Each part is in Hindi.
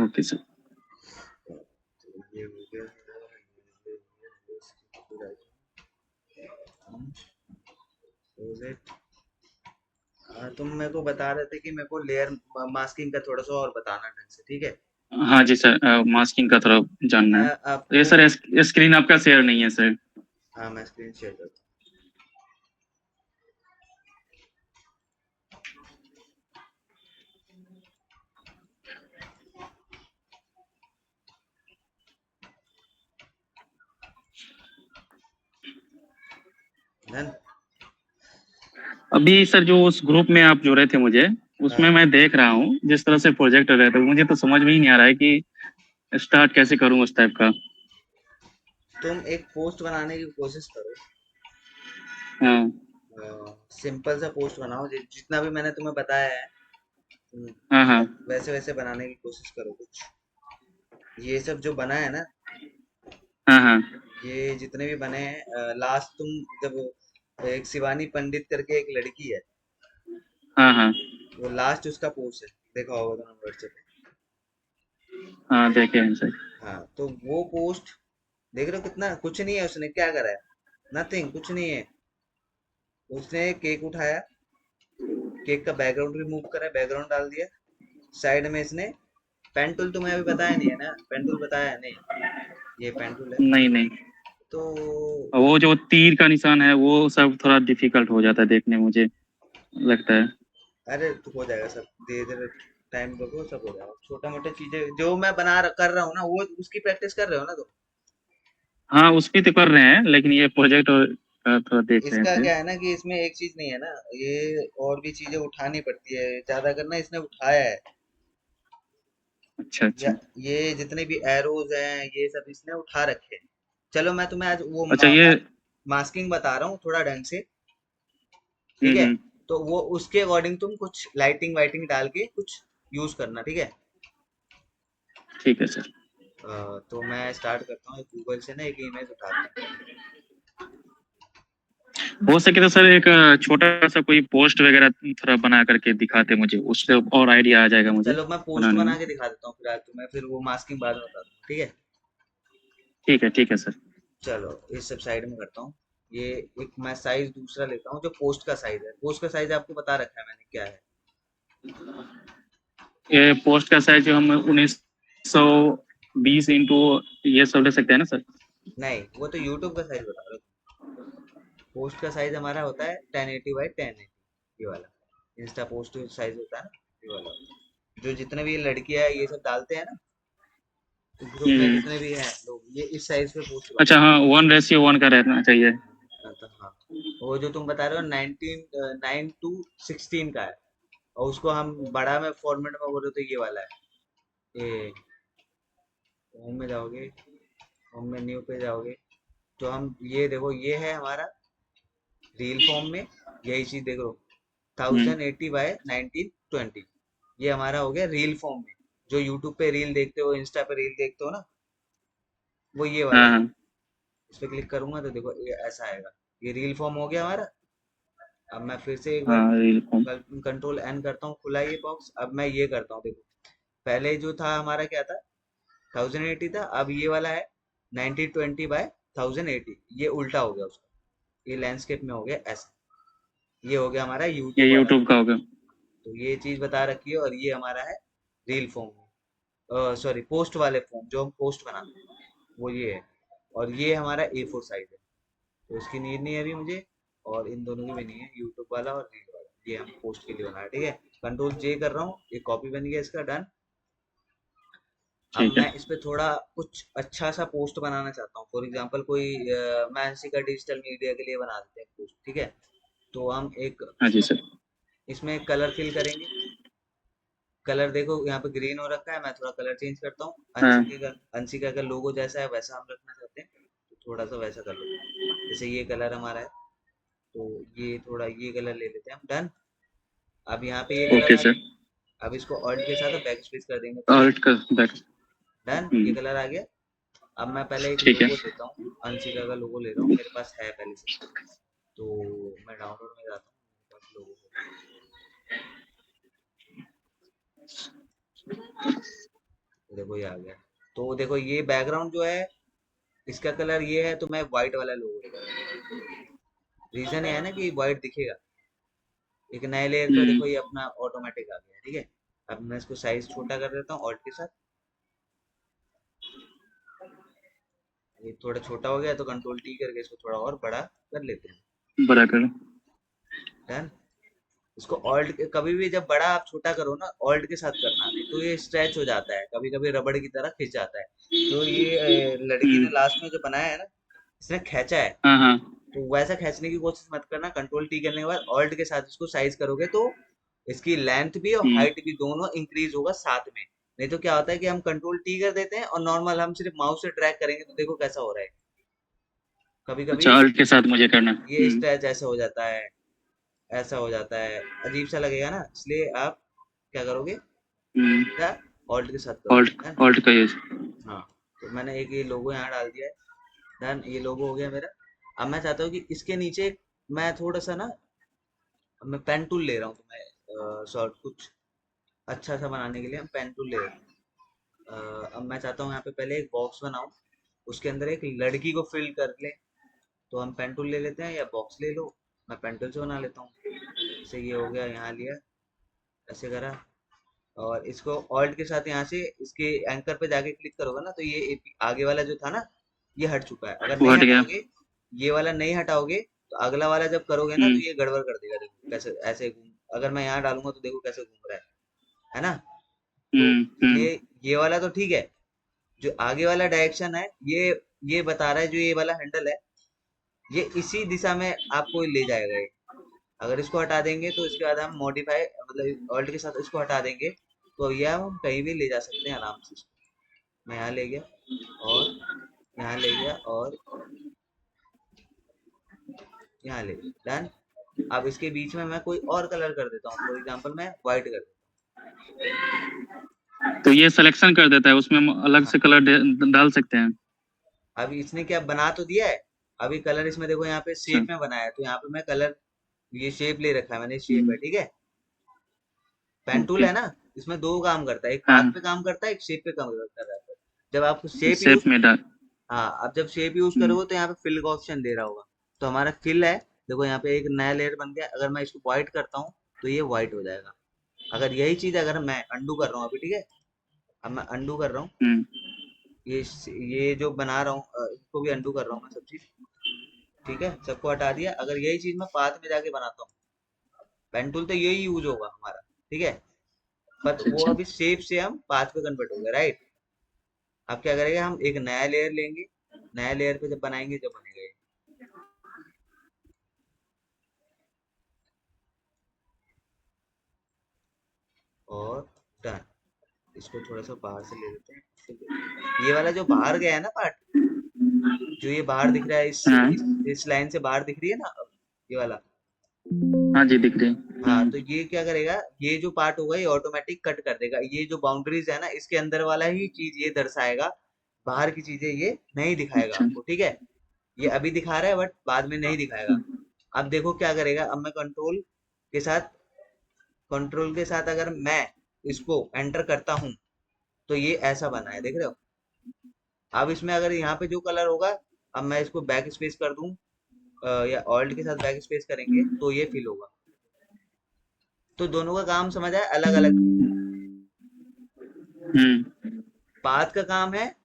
Okay sir. तो ये हो गया तुम मेरे को बता रहे थे कि मेरे को लेयर मास्किंग का थोड़ा सा और बताना ढंग से, ठीक है? हाँ जी सर, मास्किंग का थोड़ा जानना है। मैं ये आपको सर स्क्रीन आपका शेयर नहीं है सर। हाँ, मैं स्क्रीन शेयर करता हूँ। डन। अभी सर जो उस ग्रुप में आप जोड़े थे मुझे, उसमें हाँ, मैं देख रहा हूँ जिस तरह से प्रोजेक्ट रहता है, तो मुझे तो समझ में ही नहीं आ रहा है कि स्टार्ट कैसे करूँ उस टाइप का। तुम एक पोस्ट बनाने की कोशिश करो। हाँ सिंपल सा पोस्ट बनाओ, जितना भी मैंने तुम्हें बताया है, तुम हाँ हाँ वैसे वैसे बनाने की कोशिश करो कुछ। ये सब जो बना है ना, हाँ हाँ ये जितने भी बने हैं, लास्ट तुम जब एक शिवानी पंडित करके एक लड़की है, हाँ हाँ वो लास्ट उसका पोस्ट है, देखा होगा तुमने व्हाट्सएप पे। हाँ देखे हैं सर। हाँ, तो वो पोस्ट देख रहे हो, कितना कुछ नहीं है, उसने क्या करा है? नथिंग, कुछ नहीं है। उसने केक उठाया, केक का बैकग्राउंड रिमूव करा, बैकग्राउंड डाल दिया, साइड में इसने पेन टूल, तुम्हें अभी बताया नहीं है ना, पेन टूल बताया है नहीं? ये पेन टूल है। नहीं नहीं, तो वो जो तीर का निशान है वो सब थोड़ा डिफिकल्ट हो जाता है देखने में, मुझे लगता है। अरे तो हो जाएगा सब, धीरे धीरे टाइम लगो, सब हो जाएगा। छोटा मोटा चीजें जो मैं कर रहा हूँ ना, वो उसकी प्रैक्टिस कर रहे हो ना तुम। हाँ उस पे तो कर रहे हैं, लेकिन ये प्रोजेक्ट थोड़ा देख रहे इसका थे। क्या है ना कि इसमें एक चीज नहीं है ना, ये और भी चीजें उठानी पड़ती है, ज्यादा करना इसने उठाया है। अच्छा या अच्छा। ये जितने भी एरोज हैं, ये सब इसने उठा रखे हैं। चलो मैं तुम्हें आज वो अच्छा ये। मास्किंग बता रहा हूँ थोड़ा ढंग से, ठीक है? हम्म। तो वो उसके अकॉर्डिंग तुम कुछ लाइटिंग वाइटिंग डाल के कुछ यूज करना, ठीक है? ठीक है सर। तो मैं स्टार्ट करता हूँ, गूगल से ना एक इमेज उठाता हूँ। हो सके तो सर एक छोटा सा कोई पोस्ट वगैरह थोड़ा बना करके दिखाते मुझे, उससे और आइडिया आ जाएगा मुझे चलो मैं पोस्ट बनाने में। बना के दिखा देता हूँ फिर आज तुम्हें, फिर वो मास्किंग बाद में बता दूंगा, ठीक है? ठीक है सर। चलो इस सब साइड में करता हूँ। ये एक मैं साइज दूसरा लेता हूँ, जो पोस्ट का साइज है। पोस्ट का साइज आपको बता रखा है मैंने क्या है? ये पोस्ट का साइज जो हम 1920 इंटू ये सब ले सकते हैं ना सर? नहीं, वो तो यूट्यूब का साइज बता रहा हूँ। पोस्ट का साइज हमारा होता है 1080 बाई 1080, ये वाला इंस्टा पोस्ट साइज होता है ना, ये वाला होता है। जो जितने भी लड़कियां ये सब डालते हैं ना, ग्रुप में हम्म। जितने भी हैं लोग, ये इस साइज पे पोस्ट अच्छा बनाते हाँ, 1:1 का रहना चाहिए। हैं। तो हाँ, वो जो तुम बता रहे हो 9:16 का है, और उसको हम बड़ा में फॉर्मेट में बोलो तो ये वाला है। ये होम में जाओगे, होम में न्यू पे जाओगे, तो हम ये देखो, ये है हमारा रील फॉर्म में, यही चीज देखो, हम्म। 1080 बाय 1920, ये हमारा हो गया रील फॉर्म में। जो यूट्यूब पे रील देखते हो, इंस्टा पे रील देखते हो ना, वो ये वाला हाँ है। हाँ इस पे क्लिक करूंगा तो देखो ये ऐसा आएगा, ये रील फॉर्म हो गया हमारा। अब मैं फिर से एक बार हाँ रील फॉर्म। कंट्रोल एन करता हूँ, खुला ये बॉक्स। अब मैं ये करता हूँ, देखो पहले जो था हमारा क्या था, 1080 था, अब ये वाला है 1920 बाय 1080, ये उल्टा हो गया उसका, ये लैंडस्केप में हो गया ऐसा। ये हो गया हमारा ये यूट्यूब वाला। यूट्यूब का होगा। तो ये चीज बता रखी है, और ये हमारा है रील फॉर्म में, सॉरी पोस्ट वाले फॉर्म, जो हम पोस्ट बनाते हैं वो ये है। और ये हमारा A4 साइज है, तो इसकी नीड नहीं है अभी मुझे, और इन दोनों की भी नहीं है, यूट्यूब वाला और रील वाला, ये हम पोस्ट के लिए बना रहे हैं, ठीक है? कंट्रोल J कर रहा हूँ, ये कॉपी बन गया इसका, डन। अब ठीक है। मैं इस पे थोड़ा कुछ अच्छा सा पोस्ट बनाना चाहता हूँ, फॉर एग्जांपल कोई मानसी का डिजिटल मीडिया के लिए बना देते हैं पोस्ट, ठीक है? तो हम एक हाँ जी इसमें सर। इसमें कलर फिल करेंगे। कलर देखो यहाँ पे ग्रीन हो रखा है, मैं थोड़ा कलर चेंज करता हूँ। हाँ अंशिका का लोगो जैसा है वैसा हम रखना चाहते हैं, तो थोड़ा सा वैसा कर लो। जैसे ये कलर हमारा है, तो ये थोड़ा ये कलर ले लेते हैं हम, डन। अब यहाँ पे ये कलर ओके आ सर। गया। अब इसको ऑल्ट के साथ बैक स्पेस कर देंगे थोड़ा, ऑल्ट का बैक। डन, ये कलर आ गया। अब मैं पहले एक ठीक है। लोगो लेता हूँ, अंशिका का लोगो ले रहा हूँ, मेरे पास है पहले से। तो मैं डाउनलोड में जाता हूँ, मेरे पास लोगो तो देखो ये आ गया। तो देखो ये बैकग्राउंड जो है इसका कलर ये है, तो मैं व्हाइट वाला लोगो लूंगा। रीजन ये है ना कि व्हाइट दिखेगा। एक नए लेयर पे हम्म। देखो ये अपना ऑटोमेटिक आ गया, ठीक है। अब मैं इसको साइज छोटा कर देता हूँ ऑल्ट के साथ। ये थोड़ा छोटा हो गया तो कंट्रोल टी करके इसको थोड़ा और बड़ा कर लेते हैं। बड़ा कर। डन। इसको ऑल्ट कभी भी जब बड़ा आप छोटा करो ना ऑल्ट के साथ करना, नहीं तो ये स्ट्रेच हो जाता है, कभी कभी रबड़ की तरह खिंच जाता है। जो ये लड़की ने हम्म। लास्ट में जो बनाया है ना, इसने खींचा है। हाँ हाँ। तो वैसा खींचने की कोशिश मत करना, कंट्रोल टी करने के बाद ऑल्ट के साथ इसको साइज करोगे तो इसकी लेंथ भी और हम्म। हाइट भी दोनों इंक्रीज होगा साथ में। नहीं तो क्या होता है कि हम कंट्रोल टी कर देते हैं और नॉर्मल हम सिर्फ माउस से ड्रैग करेंगे तो देखो कैसा हो रहा है। कभी कभी अच्छा, अल्ट के साथ मुझे करना। ये स्ट्रेच ऐसे हो जाता है, ऐसा हो जाता है, अजीब सा लगेगा ना, इसलिए आप क्या करोगे, हम्म। क्या ऑल्ट के साथ करोगे, ऑल्ट है। ऑल्ट का यूज। हाँ। तो मैंने एक ये लोगो यहाँ डाल दिया है। डन, ये लोगो हो गया मेरा। अब मैं चाहता हूँ कि इसके नीचे मैं थोड़ा सा ना, अब मैं पेन टूल ले रहा हूँ, तो मैं शॉर्ट कुछ अच्छा सा बनाने के लिए हम पेन टूल ले लेते हैं। अब मैं चाहता हूँ यहाँ पे पहले एक बॉक्स बनाऊँ, उसके अंदर एक लड़की को फिल कर ले। तो हम पेन टूल ले लेते हैं, या बॉक्स ले लो, मैं पेन टूल से बना लेता हूँ। जैसे ये हो गया, यहाँ लिया, ऐसे करा, और इसको ऑल्ट के साथ यहाँ से इसके एंकर पे जाके क्लिक करोगे ना, तो ये आगे वाला जो था ना, ये हट चुका है। अगर वो नहीं हट गया। हटाओगे, ये वाला नहीं हटाओगे, तो अगला वाला जब करोगे ना तो हम्म। ये गड़बड़ कर देगा। देखो कैसे ऐसे घूम, अगर मैं यहाँ डालूंगा तो देखो कैसे घूम रहा है ना। तो हम्म। इसलिए ये वाला तो ठीक है, जो आगे वाला डायरेक्शन है ये बता रहा है, जो ये वाला हैंडल है ये इसी दिशा में आपको ले जाएगा ये। अगर इसको हटा देंगे तो इसके बाद हम मॉडिफाई मतलब ऑल्ट के साथ इसको हटा देंगे, तो यह हम कहीं भी ले जा सकते हैं आराम से। मैं यहाँ ले गया, और यहाँ ले गया, और यहाँ ले गया। डन। अब इसके बीच में मैं कोई और कलर कर देता हूँ, फॉर एग्जांपल मैं व्हाइट कर देता तो ये सिलेक्शन कर देता है, उसमें हम हूँ। अलग हाँ। से कलर डाल सकते हैं। अब इसने क्या बना तो दिया है, अभी कलर इसमें देखो यहाँ पे अच्छा। शेप में बनाया है, तो यहाँ पे मैं कलर, ये शेप ले रखा है मैंने, शेप है, हम्म। ठीक है। Pen tool okay. है ना, इसमें दो काम करता है, एक पाथ हाँ। पे काम करता है, एक शेप पे काम करता है। जब आप शेप यूज, शेप में डाल। हाँ, अब जब शेप यूज हम्म। करोगे तो यहाँ पे फिल का ऑप्शन दे रहा होगा। तो हमारा फिल है, देखो यहाँ पे एक नया लेयर बन गया। अगर मैं इसको व्हाइट करता हूँ तो ये व्हाइट हो जाएगा। अगर यही चीज अगर मैं अंडू कर रहा हूँ अभी, ठीक है, अब मैं अंडू कर रहा हूँ, हम्म। ये जो बना रहा हूँ इसको भी अंडू कर रहा हूँ मैं सब चीज, ठीक है, सबको हटा दिया। अगर यही चीज मैं पाथ में जाके बनाता हूँ, पेन टूल तो यही यूज होगा हमारा, ठीक है। पर अच्छा वो अच्छा। अभी शेप से हम पाथ पे कन्वर्ट हो गए, राइट। अब क्या करेंगे, हम एक नया लेयर लेंगे, नया लेयर पे जब बनाएंगे जब बनेगा ये। और डन। इसको थोड़ा सा बाहर से ले लेते हैं, ठीक है। ये वाला जो बाहर गया है ना पार्ट, जो ये बाहर दिख रहा है, हाँ इस लाइन से बाहर दिख रही है ना, ये वाला। हाँ जी, दिख रही। हाँ, तो ये क्या करेगा, ये जो पार्ट होगा ये ऑटोमेटिक कट कर देगा। ये जो बाउंड्रीज है ना, इसके अंदर वाला ही चीज ये दर्शाएगा, बाहर की चीजें ये नहीं दिखाएगा अच्छा। आपको, ठीक है। ये अभी दिखा रहा है बट बाद में नहीं दिखाएगा। अब देखो क्या करेगा, अब मैं के साथ कंट्रोल के साथ अगर मैं इसको एंटर करता हूँ तो ये ऐसा बना है, देख रहे हो। अब इसमें अगर यहाँ पे जो कलर होगा, अब मैं इसको बैक स्पेस कर दूं, या ऑल्ट के साथ बैक स्पेस करेंगे तो ये फिल होगा। तो दोनों का काम समझ आया, अलग अलग चीज है। हम्म। पाथ का काम है,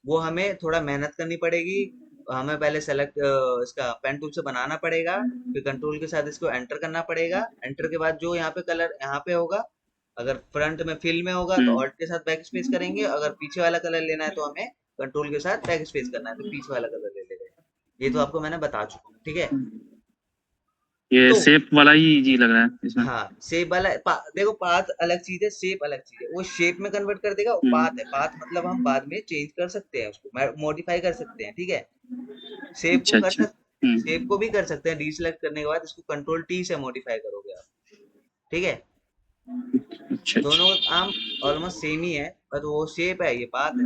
वो हमें थोड़ा मेहनत करनी पड़ेगी। हमें पहले सेलेक्ट इसका पेन टूल से बनाना पड़ेगा, फिर कंट्रोल के साथ इसको एंटर करना पड़ेगा। एंटर के बाद जो यहाँ पे कलर यहाँ पे होगा, अगर फ्रंट में फिल में होगा तो हम्म। ऑल्ट के साथ बैक स्पेस करेंगे, अगर पीछे वाला कलर लेना है तो हमें कंट्रोल के साथ बैक स्पेस करना है, तो पीछे वाला कलर ले लेंगे। ये तो आपको मैंने बता चुका हूँ, ठीक है। ये तो शेप वाला ही इजी लग रहा है इसमें। हाँ, शेप वाला देखो, पाथ अलग चीज है, शेप अलग चीज है। वो शेप में कन्वर्ट कर देगा, वो पाथ है। हम्म। पाथ मतलब हम बाद में चेंज कर सकते हैं, उसको मॉडिफाई कर सकते हैं, ठीक है। शेप को अच्छा कर अच्छा। सक शेप को भी कर सकते हैं, डीसेलेक्ट करने के बाद इसको कंट्रोल टी से मॉडिफाई करोगे आप, ठीक है। अच्छा दोनों अच्छा। का काम ऑलमोस्ट सेम ही है, बट वो शेप है, ये पाथ है।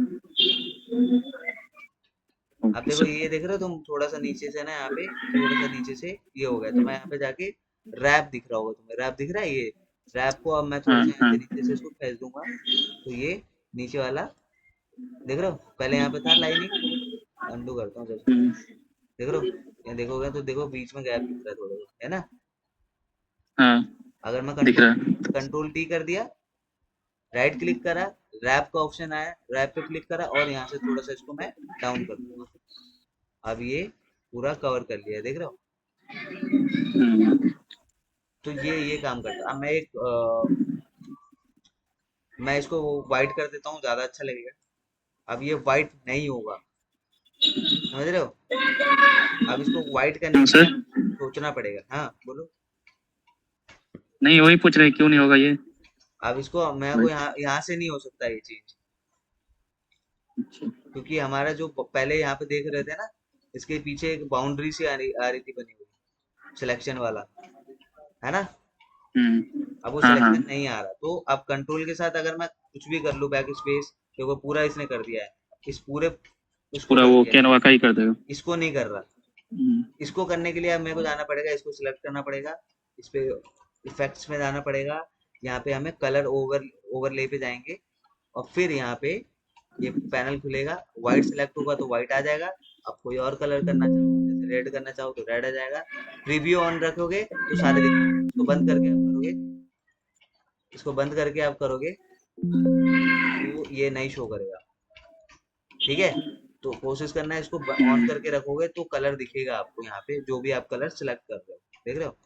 अब ओके देखो, सर। ये देख रहे हो तुम, थोड़ा सा नीचे से ना, यहाँ पे थोड़ा सा नीचे से ये हो गया, तो मैं यहाँ पे जाके रैप दिख रहा होगा तुम्हें, रैप दिख रहा है ये। रैप को अब मैं थोड़ा हाँ सा यहाँ हाँ। से नीचे से इसको खींच दूंगा, तो ये नीचे वाला देख रहे हो, पहले यहाँ पे था लाइनिंग, अंडू करता हूँ जस्ट। हम्म, देख रहे हो, यहाँ देखोगे तो देखो बीच में गैप दिख रहा है थोड़ा सा, है ना। हाँ अगर मैं दिख कंट्रोल रहा है। कंट्रोल टी कर दिया, राइट क्लिक करा, रैप का ऑप्शन आया, रैप पे क्लिक करा और यहाँ से थोड़ा सा इसको मैं डाउन कर दूंगा। अब ये पूरा कवर कर लिया, देख रहे हो। हम्म, तो ये काम करता है। अब मैं इसको वाइट कर देता हूँ, ज्यादा अच्छा लगेगा। अब ये वाइट नहीं होगा, समझ रहे हो। अब इसको वाइट करने क्यों के लिए सर? आप सोचना पड़ेगा। हाँ बोलो। नहीं वही पूछ रहे क्यों नहीं होगा ये। अब इसको मैं को भाई, यहाँ यहाँ से नहीं हो सकता ये चीज, अच्छा। क्योंकि हमारा जो पहले यहाँ पे देख रहे थे ना, इसके पीछे एक बाउंड्री सी आ रही थी बनी हुई, सिलेक्शन वाला, है ना। अब वो हाँ हाँ, सिलेक्शन नहीं आ रहा, तो अब कंट्रोल के साथ अगर मैं कुछ भी कर लूँ, बैक स्पेस, देखो पूरा इसने कर दिया है, इस पूरे उसको पूरा कर वो दिया, कैनवा का ही कर देगा। इसको नहीं कर रहा। हम्म, इसको करने के लिए अब मेरे को जाना पड़ेगा, इसको सिलेक्ट करना पड़ेगा, इस पे इफेक्ट्स में जाना पड़ेगा, यहाँ पे हमें कलर ओवरले पे जाएंगे, और फिर यहाँ पे ये पैनल खुलेगा, व्हाइट सिलेक्ट होगा तो व्हाइट आ जाएगा। आप कोई और कलर करना चाहो, जैसे रेड करना चाहो तो रेड आ जाएगा। प्रीव्यू ऑन रखोगे तो सारे दिखेंगे, इसको बंद करके आप करोगे, इसको बंद करके आप करोगे तो ये नहीं शो करेगा, ठीक है। तो कोशिश करना है इसको ऑन हम्म, करके रखोगे तो कलर दिखेगा आपको यहाँ पे, जो भी आप कलर सिलेक्ट कर रहे हो, देख रहे हो।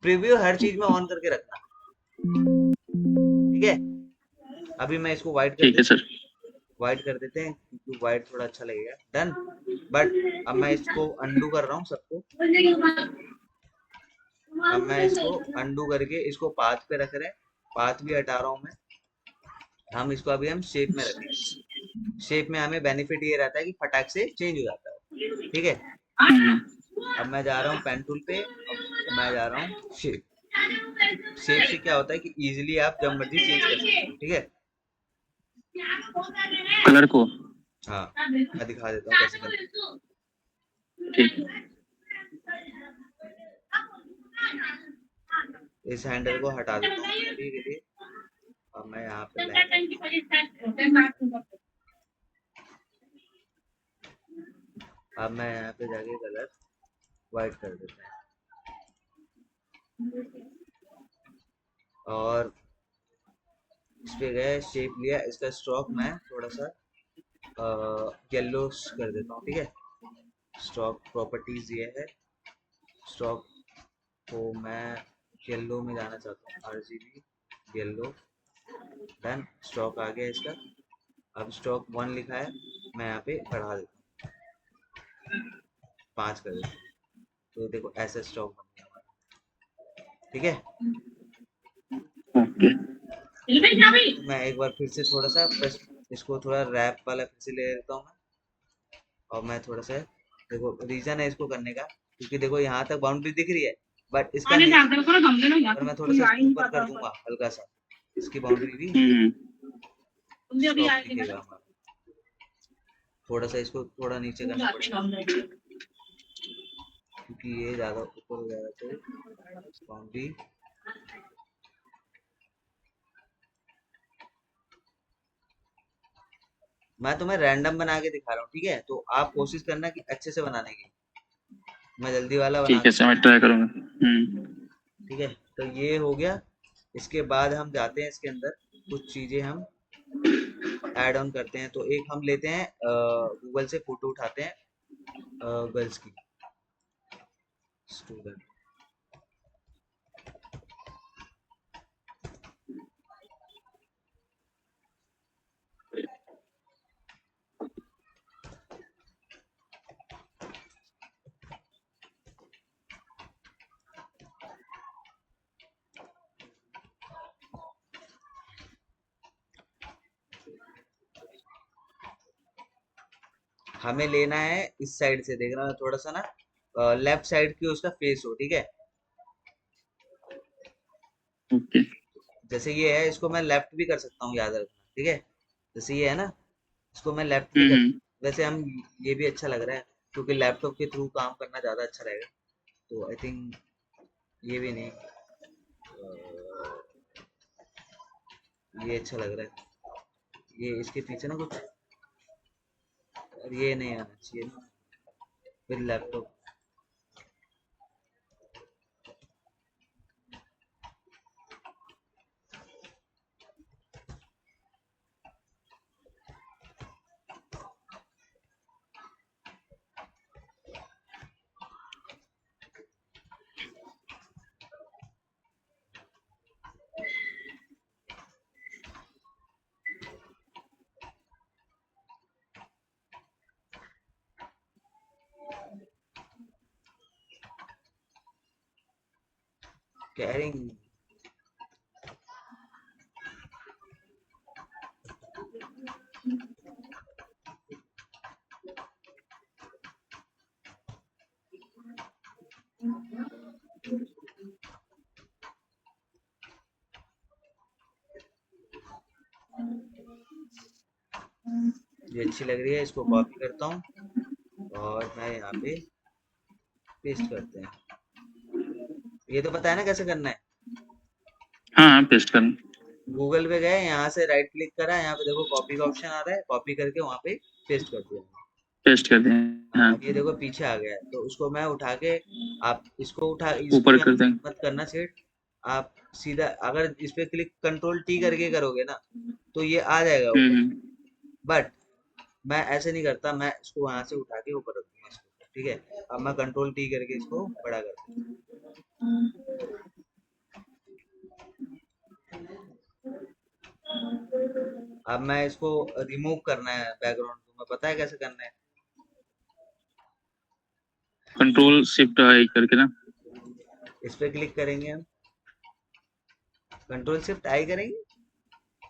प्रीव्यू हर चीज में ऑन करके रखना, ठीक है। अभी मैं इसको व्हाइट कर ठीक है देता हूँ, सर। व्हाइट कर देते हैं क्योंकि व्हाइट थोड़ा अच्छा लगेगा। डन। बट अब मैं इसको अंडू कर रहा हूँ सबको। अब मैं इसको अंडू करके इसको पाथ पे रख रहे हैं, पाथ भी हटा रहा हूँ मैं। हम इसको अभी हम शेप में रखेंगे। शेप में हमें बेनिफिट ये रहता है कि फटाक से चेंज हो जाता है, ठीक है। हम्म, अब मैं जा रहा हूँ पेन टूल पे, अब मैं जा रहा हूँ शेप। शेप से क्या होता है कि इजीली आप जब मर्जी चेंज कर सकते हो, ठीक है। कलर को। हाँ, मैं दिखा देता हूँ कैसे करना ठीक है। है। इस हैंडल को हटा देता हूँ मैं अभी के लिए। अब मैं यहाँ पे लाएंगे, अब मैं यहाँ पे जाके कलर व्हाइट कर देता हूँ, और इस पे गए, शेप लिया, इसका स्ट्रोक मैं थोड़ा सा येलो कर देता हूँ, ठीक है। स्ट्रोक प्रॉपर्टीज ये है, स्ट्रोक को मैं येलो में जाना चाहता हूँ, RGB येलो। डन, स्ट्रोक आ गया इसका। अब स्ट्रोक 1 लिखा है, मैं यहाँ पे बढ़ा देता हूँ, 5 कर देता हूँ, तो देखो ऐसा स्ट्रोक बन गया हमारा, ठीक है। ओके। तो मैं एक बार फिर से थोड़ा सा बस इसको थोड़ा रैप वाला फिर से ले लेता हूँ मैं, और मैं थोड़ा सा, देखो रीजन है इसको करने का, क्योंकि देखो यहाँ तक बाउंड्री दिख रही है, बट इसका नहीं दिख रहा। अगर मैं थोड़ा सा इसको ऊपर कर दूंगा हल्का सा, इसकी बाउंड्री भी हम्म, स्ट्रोक दिखेगा हमारा। थोड़ा सा इसको थोड़ा नीचे करना पड़ेगा, क्योंकि ये ज्यादा ऊपर हो जाएगा तो बाउंड्री। मैं तुम्हें रैंडम बना के दिखा रहा हूँ, ठीक है, तो आप कोशिश करना कि अच्छे से बनाने की। मैं जल्दी वाला बना ठीक है के सर मैं दिखा रहा ट्राई हूँ, करूँगा। ठीक है। तो ये हो गया। इसके बाद हम जाते हैं इसके अंदर, कुछ चीजें हम ऐड ऑन करते हैं। तो एक हम लेते हैं, गूगल से फोटो उठाते हैं गर्ल्स की, स्टूडेंट। हमें लेना है इस साइड से, देखना थोड़ा सा ना लेफ्ट साइड की उसका फेस हो, ठीक है। ओके। जैसे ये है, इसको मैं लेफ्ट भी कर सकता हूँ, याद रखना, ठीक है। जैसे ये है ना, इसको मैं लेफ्ट भी कर, हम्म, वैसे हम, ये भी अच्छा लग रहा है, क्योंकि लैपटॉप के थ्रू काम करना ज़्यादा अच्छा रहेगा। तो आई थिंक ये भी नहीं, ये अच्छा लग रहा है। ये इसके पीछे ना कुछ, ये नहीं आना चाहिए ना, फिर लैपटॉप। कैरिंग। ये अच्छी लग रही है, इसको कॉपी करता हूँ और मैं यहाँ पे पेस्ट करते हैं। ये तो पता है ना कैसे करना है। हाँ हाँ, पेस्ट करना। गूगल पे गए, यहाँ से राइट क्लिक करा, यहाँ पे देखो कॉपी का ऑप्शन आ रहा है, कॉपी करके वहाँ पे पेस्ट कर दिया। पेस्ट कर दें। हाँ, हाँ, अब ये देखो पीछे आ गया है, तो उसको मैं उठा के, आप इसको उठा, इसको ऊपर यहाँ कर देंगे। मत करना सेट। आप सीधा अगर इस पे क्लिक कंट्रोल टी करके करोगे ना, तो ये आ जाएगा ऊपर। हम्म। बट मैं ऐसे नहीं करता, मैं इसको वहां से उठा के ऊपर रख दूंगा इसको, ठीक है। अब मैं कंट्रोल टी करके इसको बड़ा कर दूंगा। अब मैं इसको रिमूव करना है बैकग्राउंड को, मैं पता है कैसे करना है। कंट्रोल शिफ्ट आई करके ना। इस पे क्लिक करेंगे हम, कंट्रोल शिफ्ट आई करेंगे।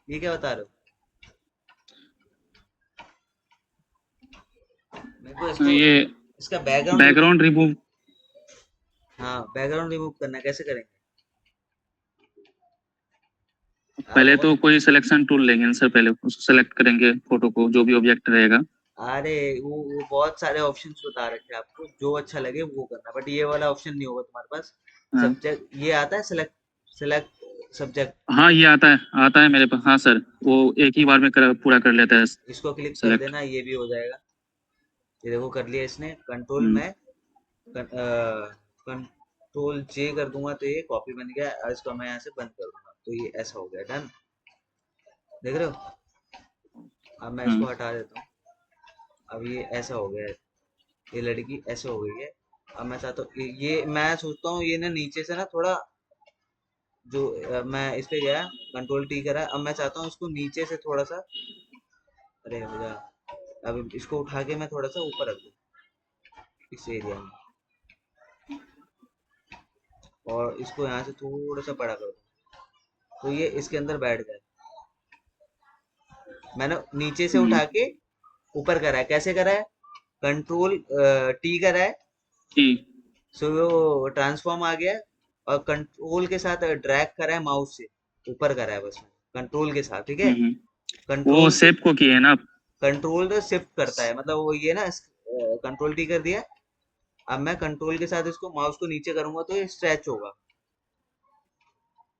ये क्या बता रहे हो मेरे को? इसको, ये इसका बैकग्राउंड रिमूव। Background remove. हाँ, बैकग्राउंड रिमूव करना है, कैसे करेंगे? आप पहले और, तो कोई सिलेक्शन टूल लेंगे सर, पहले उसको सेलेक्ट करेंगे फोटो को, जो भी ऑब्जेक्ट रहेगा। अरे वो बहुत सारे ऑप्शंस बता रखे हैं आपको, जो अच्छा लगे वो करना, बट ये वाला ऑप्शन नहीं होगा तुम्हारे पास। हाँ सब्जेक्ट ये आता है, सिलेक्ट, सिलेक्ट सब्जेक्ट। हाँ, ये आता है मेरे पास। हाँ सर, वो एक ही बार में पूरा कर लेता है इसको क्लिक कर सेलेक्ट। देना, ये भी हो जाएगा। ये देखो कर लिया इसने। कंट्रोल हम्म। में कंट्रोल जे कर दूंगा तो ये कॉपी बन गया, और इसको मैं यहाँ से बंद कर दूंगा तो ये ऐसा हो गया, डन। देख रहे हो? अब मैं इसको हम्म। हटा देता हूँ। अब ये ऐसा हो गया है, ये लड़की ऐसे हो गई है। अब मैं चाहता हूँ ये मैं सोचता हूँ ये ना नीचे से ना थोड़ा, जो मैं इस पे गया, कंट्रोल टी करा, अब मैं चाहता हूँ इसको नीचे से थोड़ा सा, अरे भैया, अब इसको उठा के मैं थोड़ा सा ऊपर रख दूँ इस एरिया में, और इसको यहाँ से थोड़ा सा बड़ा कर दूँ, तो ये इसके अंदर बैठ जाए। मैंने नीचे से हम्म। उठा के ऊपर करा है, कैसे करा है? कंट्रोल टी करा है, ठीक। सो वो ट्रांसफॉर्म आ गया है, और कंट्रोल के साथ ड्रैग करा है माउस से, ऊपर करा है बस, कंट्रोल के साथ, ठीक है। हम्म। वो कंट्रोल से, सेप को किए हैं ना आप? कंट्रोल तो शिफ्ट करता है, मतलब वो ये ना, कंट्रोल टी कर दिया। अब मैं कंट्रोल के साथ इसको माउस को नीचे करूंगा तो ये स्ट्रेच होगा,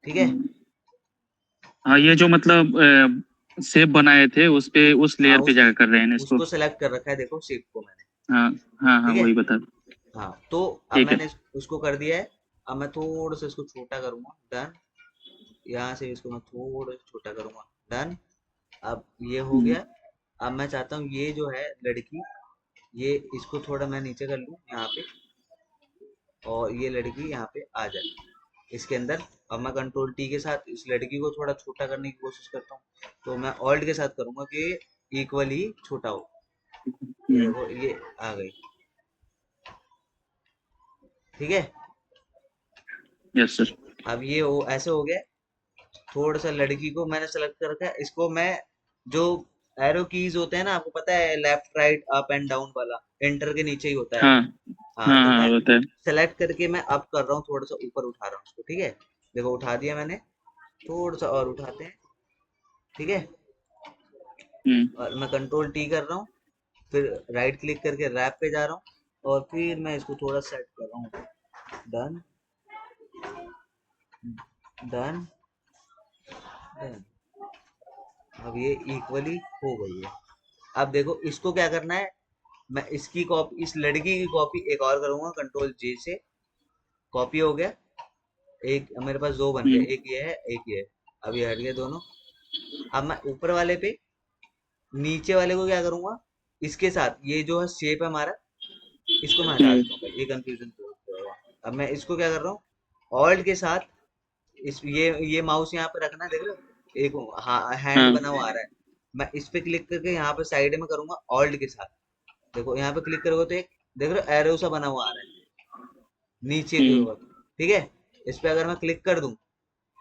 ठीक है। हम्म। हाँ, ये जो मतलब सेप बनाए थे उस पे, उस हाँ, लेयर पे जाकर कर रहे हैं ना इसको। उसको सेलेक्ट कर रखा है, देखो शेप को मैंने, हाँ हाँ हाँ, ठीक है। वही बता। हाँ, तो अब ठीक है। मैंने उसको कर दिया है। अब मैं थोड़ा सा इसको छोटा करूंगा, डन। यहाँ से इसको मैं थोड़ा सा छोटा करूंगा, डन। अब ये हो हम्म। गया। अब मैं चाहता हूँ ये जो है लड़की, ये इसको थोड़ा मैं नीचे कर लूँ यहाँ पे, और ये लड़की यहाँ पे आ जाए इसके अंदर। अब मैं कंट्रोल टी के साथ इस लड़की को थोड़ा छोटा करने की कोशिश करता हूँ, तो मैं ऑल्ट के साथ करूंगा कि इक्वल ही छोटा हो। ये हम्म। देखो ये आ गई, ठीक है। Yes sir. अब ये हो ऐसे हो गया। थोड़ा सा लड़की को मैंने सेलेक्ट कर रखा है, इसको मैं, जो एरो कीज होते हैं ना, आपको पता है, left right up and down वाला, एंटर के नीचे ही होता है। हाँ हाँ, हाँ तो हाँ, मैं होता है। सेलेक्ट करके मैं अप कर रहा हूँ, थोड़ा सा ऊपर उठा रहा हूँ उसको, ठीक है। देखो उठा दिया मैंने, थोड़ा सा और उठाते हैं, ठीक है। हम्म। और मैं कंट्रोल टी कर रहा हूँ, फिर राइट क्लिक करके रैप पे जा रहा हूँ, और फिर मैं इसको थोड़ा सेट कर रहा हूँ, डन, डन, डन। अब ये इक्वली हो गई है। अब देखो इसको क्या करना है, मैं इसकी कॉपी, इस लड़की की कॉपी एक और करूंगा, कंट्रोल जे से। कॉपी हो गया। एक मेरे पास दो बन गए, हम्म एक ये है एक ये है। अब ये हट गए दोनों। अब मैं ऊपर वाले पे, नीचे वाले को क्या करूंगा, इसके साथ ये जो है शेप है हमारा, इसको मैं हटा हम्म देता हूँ भाई, ये कंफ्यूजन होगा। अब मैं इसको क्या कर रहा हूँ, ऑल्ट के साथ, इस ये माउस यहाँ पे रखना है, देख रहे हो एक हैंड हाँ बना हुआ आ रहा है। मैं इस पे क्लिक करके यहाँ पे साइड में करूंगा ऑल्ट के साथ। देखो यहाँ पे क्लिक करोगे तो एक, देख रहे हो एरो सा बना हुआ आ रहा है नीचे की हम्म ओर। ठीक है। इस पे अगर मैं क्लिक कर दूं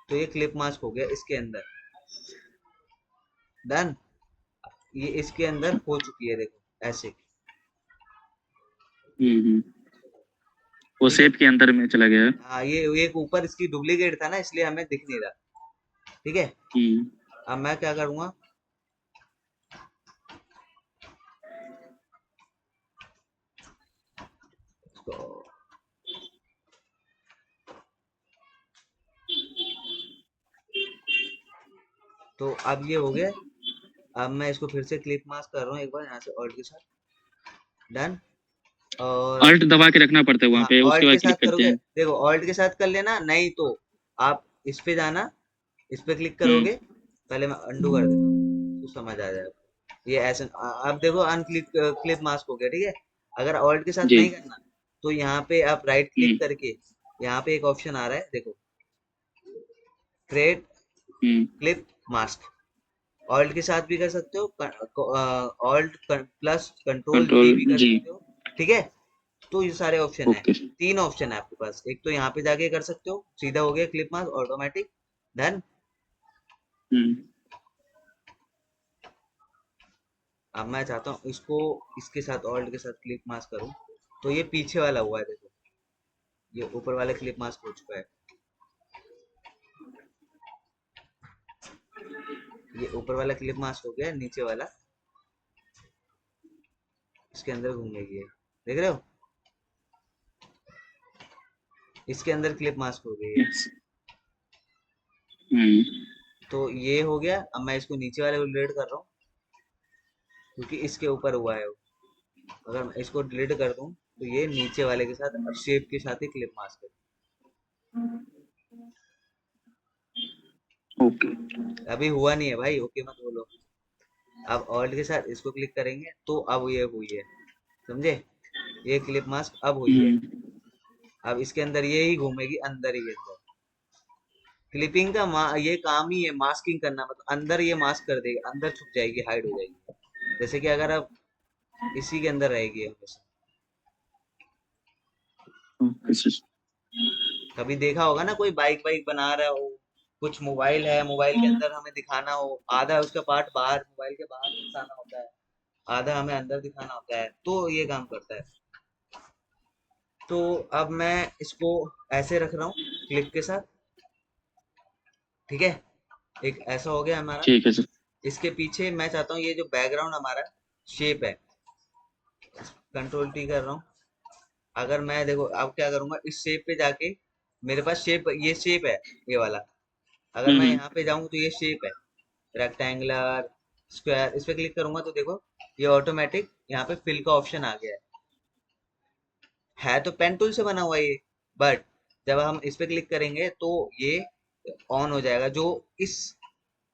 तो ये क्लिप मास्क हो गया इसके अंदर। डन। ये इसके अंदर हो चुकी है, देखो ऐसे। हम्म। वो ठीक है। शेप के अंदर में चला गया है। हाँ, ये एक ऊपर इसकी डुप्लीकेट था ना, इसलिए हमें दिख नहीं रहा। ठीक है। हम्म अब मैं क्या करूंगा, इसको, तो अब ये हो गया। अब मैं इसको फिर से क्लिप मास्क कर रहा हूँ एक बार यहाँ से ऑल्ट के साथ। डन। और अल्ट दबा के रखना पड़ता है वहां हाँ, पे, उसके ऑल्ट के बाद साथ क्लिक करते करोगे, हैं। देखो ऑल्ट के साथ कर लेना, नहीं तो आप इस पे जाना, इस पे क्लिक हम्म करोगे। पहले मैं अंडू कर देता हूँ तो समझ आ जाएगा। ये ऐसे अब देखो अनक्लिक क्लिप मास्क हो गया। ठीक है। अगर ऑल्ट के साथ जी। नहीं करना, तो यहाँ पे आप राइट क्लिक हम्म करके, यहाँ पे एक ऑप्शन आ रहा है देखो, क्रिएट हम्म क्लिप मास्क। ऑल्ट के साथ भी कर सकते हो, ऑल्ट प्लस कंट्रोल जी कंट्रोल भी कर जी। सकते हो। ठीक है। तो ये सारे ऑप्शन है, ओके। तीन ऑप्शन है आपके पास। एक तो यहाँ पे जाके कर सकते हो, सीधा हो गया क्लिप मास्क ऑटोमेटिक। डन। हम्म अब मैं चाहता हूँ इसको इसके साथ ऑल्ट के साथ क्लिप मास्क करूँ, तो ये पीछे वाला हुआ है देखो, ये ऊपर वाला क्लिप मास्क हो चुका है। ये ऊपर वाला क्लिप मास्क हो गया, नीचे वाला इसके अंदर घूमेगी ये, देख रहे हो, इसके अंदर क्लिप मास्क हो गई है। यस। हम्म तो ये हो गया। अब मैं इसको नीचे वाले को डिलीट कर रहा हूँ, क्योंकि इसके ऊपर हुआ है वो। अगर मैं इसको डिलीट कर दूं तो ये नीचे वाले के साथ शेप के साथ ही क्लिप मास्क ओके। है। अभी हुआ नहीं है भाई, ओके मत बोलो। अब ऑल्ट के साथ इसको क्लिक करेंगे तो अब ये हुई है, समझे, ये क्लिप मास्क अब हुई है। हम्म अब इसके अंदर ये ही घूमेगी, अंदर ही अंदर। क्लिपिंग का ये काम ही है, मास्किंग करना, मतलब अंदर ये मास्क कर देगी, अंदर छुप जाएगी, हाइड हो जाएगी। जैसे कि अगर अब इसी के अंदर रहेगी हमेशा। Okay sir. कभी देखा होगा ना, कोई बाइक वाइक बना रहा हो, कुछ मोबाइल है, मोबाइल के अंदर हमें दिखाना हो, आधा उसका पार्ट बाहर मोबाइल के बाहर दिखाना होता है, आधा हमें अंदर दिखाना होता है, तो ये काम करता है। तो अब मैं इसको ऐसे रख रहा हूँ क्लिप के साथ। ठीक है। एक ऐसा हो गया हमारा। ठीक है सर। इसके पीछे मैं चाहता हूँ ये जो बैकग्राउंड हमारा शेप है, कंट्रोल टी कर रहा हूँ। अगर मैं देखो अब क्या करूंगा, इस शेप पे जाके, मेरे पास शेप, ये शेप है ये वाला। अगर मैं हम्म यहाँ पे जाऊँ तो ये शेप है रेक्टेंगुलर, स्क्वायर, इस पे क्लिक करूंगा तो देखो ये ऑटोमेटिक यहाँ पे फिल का ऑप्शन आ गया है तो पेन टूल से बना हुआ है ये, बट जब हम इस पे क्लिक करेंगे तो ये ऑन हो जाएगा। जो इस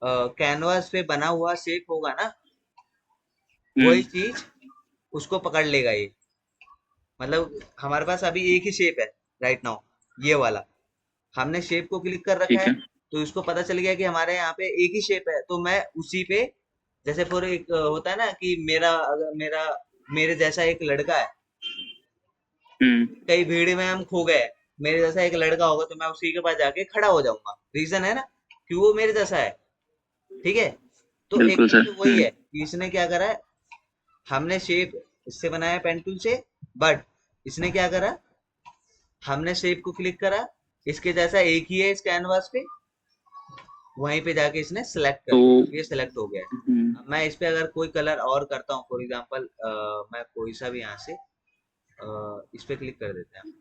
कैनवास पे बना हुआ शेप होगा ना, वही हम्म चीज उसको पकड़ लेगा ये। मतलब हमारे पास अभी एक ही शेप है राइट नाउ, ये वाला। हमने शेप को क्लिक कर रखा ठीक है, है। तो इसको पता चल गया कि हमारे यहाँ पे एक ही शेप है, तो मैं उसी पे, जैसे पूरे एक होता है ना कि मेरा, अगर मेरे जैसा एक लड़का है, हम्म कई भीड़ में हम खो गए, मेरे जैसा एक लड़का होगा तो मैं उसी के पास जाके खड़ा हो जाऊंगा, रीजन है ना कि वो मेरे जैसा है। ठीक है। तो एक बिल्कुल तरह सर। से वही है कि इसने क्या करा है, हमने शेप इससे बनाया पेन टूल से, बट इसने क्या करा, हमने शेप को क्लिक करा, इसके जैसा एक ही है इस कैनवास पे, वहीं पे जाके इसने सेलेक्ट कर तो दिया, अब ये सेलेक्ट हो गया है। हम्म अब मैं इस पे अगर कोई कलर और करता हूँ, फॉर एग्जांपल मैं कोई सा भी यहाँ से इस पे क्लिक कर देते हैं,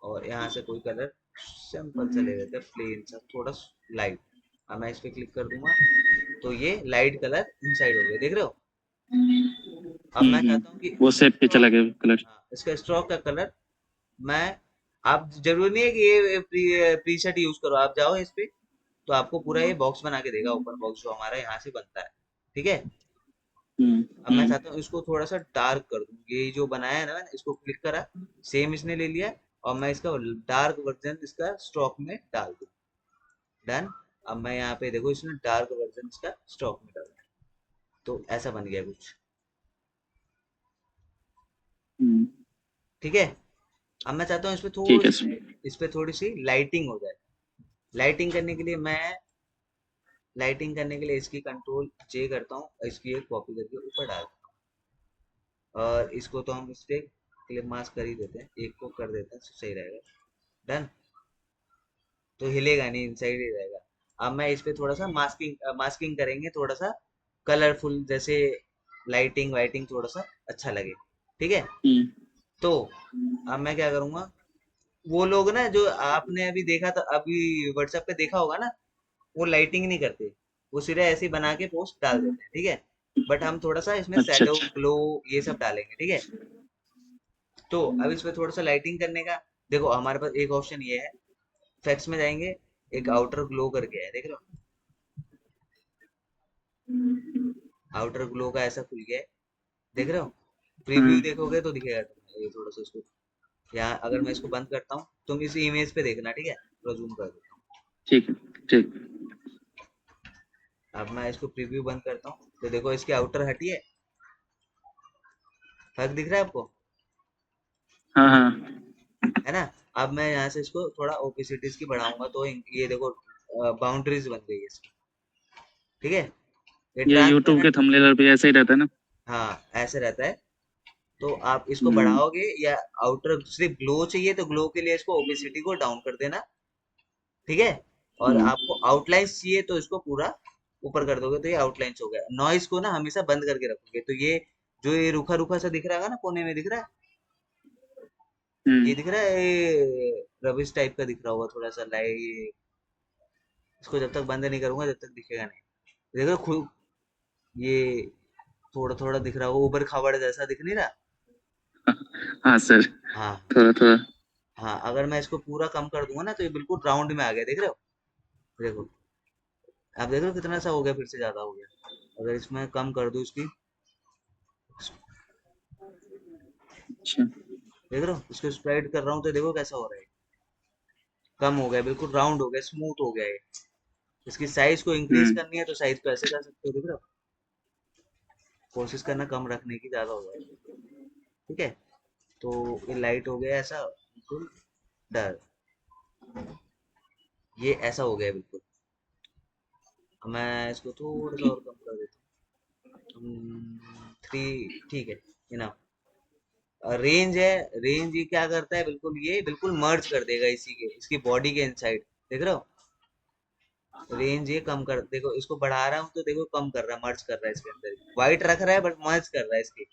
और यहाँ से कोई कलर सिंपल सा ले लेते हैं, प्लेन सा, थोड़ा लाइट। अब मैं इस पे क्लिक कर दूंगा तो ये लाइट कलर इनसाइड हो गया, देख रहे हो। अब मैं चाहता हूँ कि वो इसका सेप पे चला स्ट्रोक, गया कलर। हाँ इसका स्ट्रोक का कलर मैं, आप जरूरी नहीं है कि ये प्रीसेट यूज करो, आप जाओ इस पे तो आपको पूरा ये बॉक्स बना के देगा, ओपन बॉक्स जो हमारा यहाँ से बनता है, ठीक है। हम्म। अब मैं हम्म। चाहता हूँ इसको थोड़ा सा डार्क कर दूँ, ये जो बनाया है ना मैंने, इसको क्लिक करा, सेम इसने ले लिया, और मैं इसका डार्क वर्जन इसका स्टॉक में डाल दूँ, डन। अब मैं यहाँ पे देखो इसने डार्क वर्जन इसका स्टॉक में डाला, तो ऐसा बन गया कुछ, हम्म। ठीक है। अब मैं चाहता हूँ ठीक है सर। इस पे थोड़ी सी लाइटिंग हो जाए। लाइटिंग करने के लिए मैं, लाइटिंग करने के लिए इसकी कंट्रोल जे करता हूँ, इसकी एक कॉपी करके ऊपर डाल, और इसको तो हम इस पे क्लिप मास्क कर ही देते हैं, एक को कर देते हैं तो सही रहेगा, डन। तो हिलेगा नहीं, इनसाइड ही रहेगा। अब मैं इस पे थोड़ा सा मास्किंग मास्किंग करेंगे, थोड़ा सा कलरफुल, जैसे लाइटिंग वाइटिंग थोड़ा सा अच्छा लगे, ठीक है। हम्म। तो अब मैं क्या करूँगा, वो लोग ना जो आपने अभी देखा था, अभी व्हाट्सएप पे देखा होगा ना, वो लाइटिंग नहीं करते, वो सिर्फ ऐसे ही बना के पोस्ट डाल देते हैं, ठीक है। बट हम थोड़ा सा इसमें अच्छा शैडो अच्छा। ग्लो ये सब डालेंगे, ठीक है। तो अब इसमें थोड़ा सा लाइटिंग करने का, देखो हमारे पास एक ऑप्शन ये है, इफेक्ट्स में जाएंगे, एक आउटर ग्लो करके है, देख रहे हो, आउटर ग्लो का ऐसा खुल गया है, देख रहे हो। प्रीव्यू हाँ। देखोगे तो दिखेगा तुम्हें, ये थोड़ा सा इसको, यहाँ अगर मैं इसको बंद करता हूँ, तुम इस इमेज पे देखना, ठीक है, थोड़ा जूम कर देता हूँ। ठीक है। ठीक। अब मैं इसको प्रीव्यू बंद करता हूँ तो देखो इसकी आउटर हटी है, फर्क दिख रहा है आपको, हाँ हाँ। है ना। अब मैं यहाँ से इसको थोड़ा ओपेसिटीज की बढ़ाऊंगा तो ये देखो बाउंड्रीज बन गई है इसकी, ठीक है। ये ये यूट्यूब के ट्रांसपेरेंट, थंबनेलर पे ऐसे ही रहता है ना। हाँ ऐसे रहता है। तो आप इसको हम्म। बढ़ाओगे या आउटर सिर्फ ग्लो चाहिए तो ग्लो के लिए इसको ओपेसिटी को डाउन कर देना, ठीक है। और हम्म। आपको आउटलाइंस चाहिए तो इसको पूरा ऊपर कर दोगे तो ये आउटलाइंस हो गया। नॉइस को ना हमेशा बंद करके रखोगे तो ये जो ये रूखा रूखा सा दिख रहा है ना, कोने में दिख रहा है, ये हम्म। दिख रहा है, ये रबिश टाइप का दिख रहा होगा थोड़ा सा लाइट, इसको जब तक बंद नहीं करूंगा जब तक दिखेगा नहीं। देखो खुद ये थोड़ा थोड़ा दिख रहा होगा, ऊपर खाबड़ जैसा दिख नहीं रहा। हाँ सर। हाँ थोड़ा थोड़ा। हाँ, अगर मैं इसको पूरा कम कर दूंगा ना तो ये बिल्कुल राउंड में आ गया, देख रहे हो, देखो, आप देख रहे हो कितना सा हो गया, फिर से ज्यादा हो गया। अगर इसमें कम कर दूं इसकी, अच्छा। देख रहे हो, इसको स्प्राइट कर रहा हूँ तो देखो कैसा हो रहा है, कम हो गया, बिल्कुल राउंड हो गया, स्मूथ हो गया ये। इसकी साइज को इंक्रीज हम्म। करनी है तो साइज को ऐसे कर सकते हो, देख रहे हो, कोशिश करना कम रखने की, ज्यादा हो जाए, ठीक है। तो ये लाइट हो गया ऐसा बिल्कुल डर, ये ऐसा हो गया बिल्कुल। अब मैं इसको थोड़ा सा ओके। और कम कर देता हूँ, थ्री, ठीक है, इनफ। रेंज है, रेंज ये क्या करता है, बिल्कुल ये बिल्कुल मर्ज कर देगा इसी के, इसकी बॉडी के इनसाइड, देख रहे हो। रेंज ये कम कर, देखो इसको बढ़ा रहा हूँ तो देखो कम कर रहा है, मर्ज कर रहा है इसके अंदर, वाइट रख रहा है बट मर्ज कर रहा है इसके,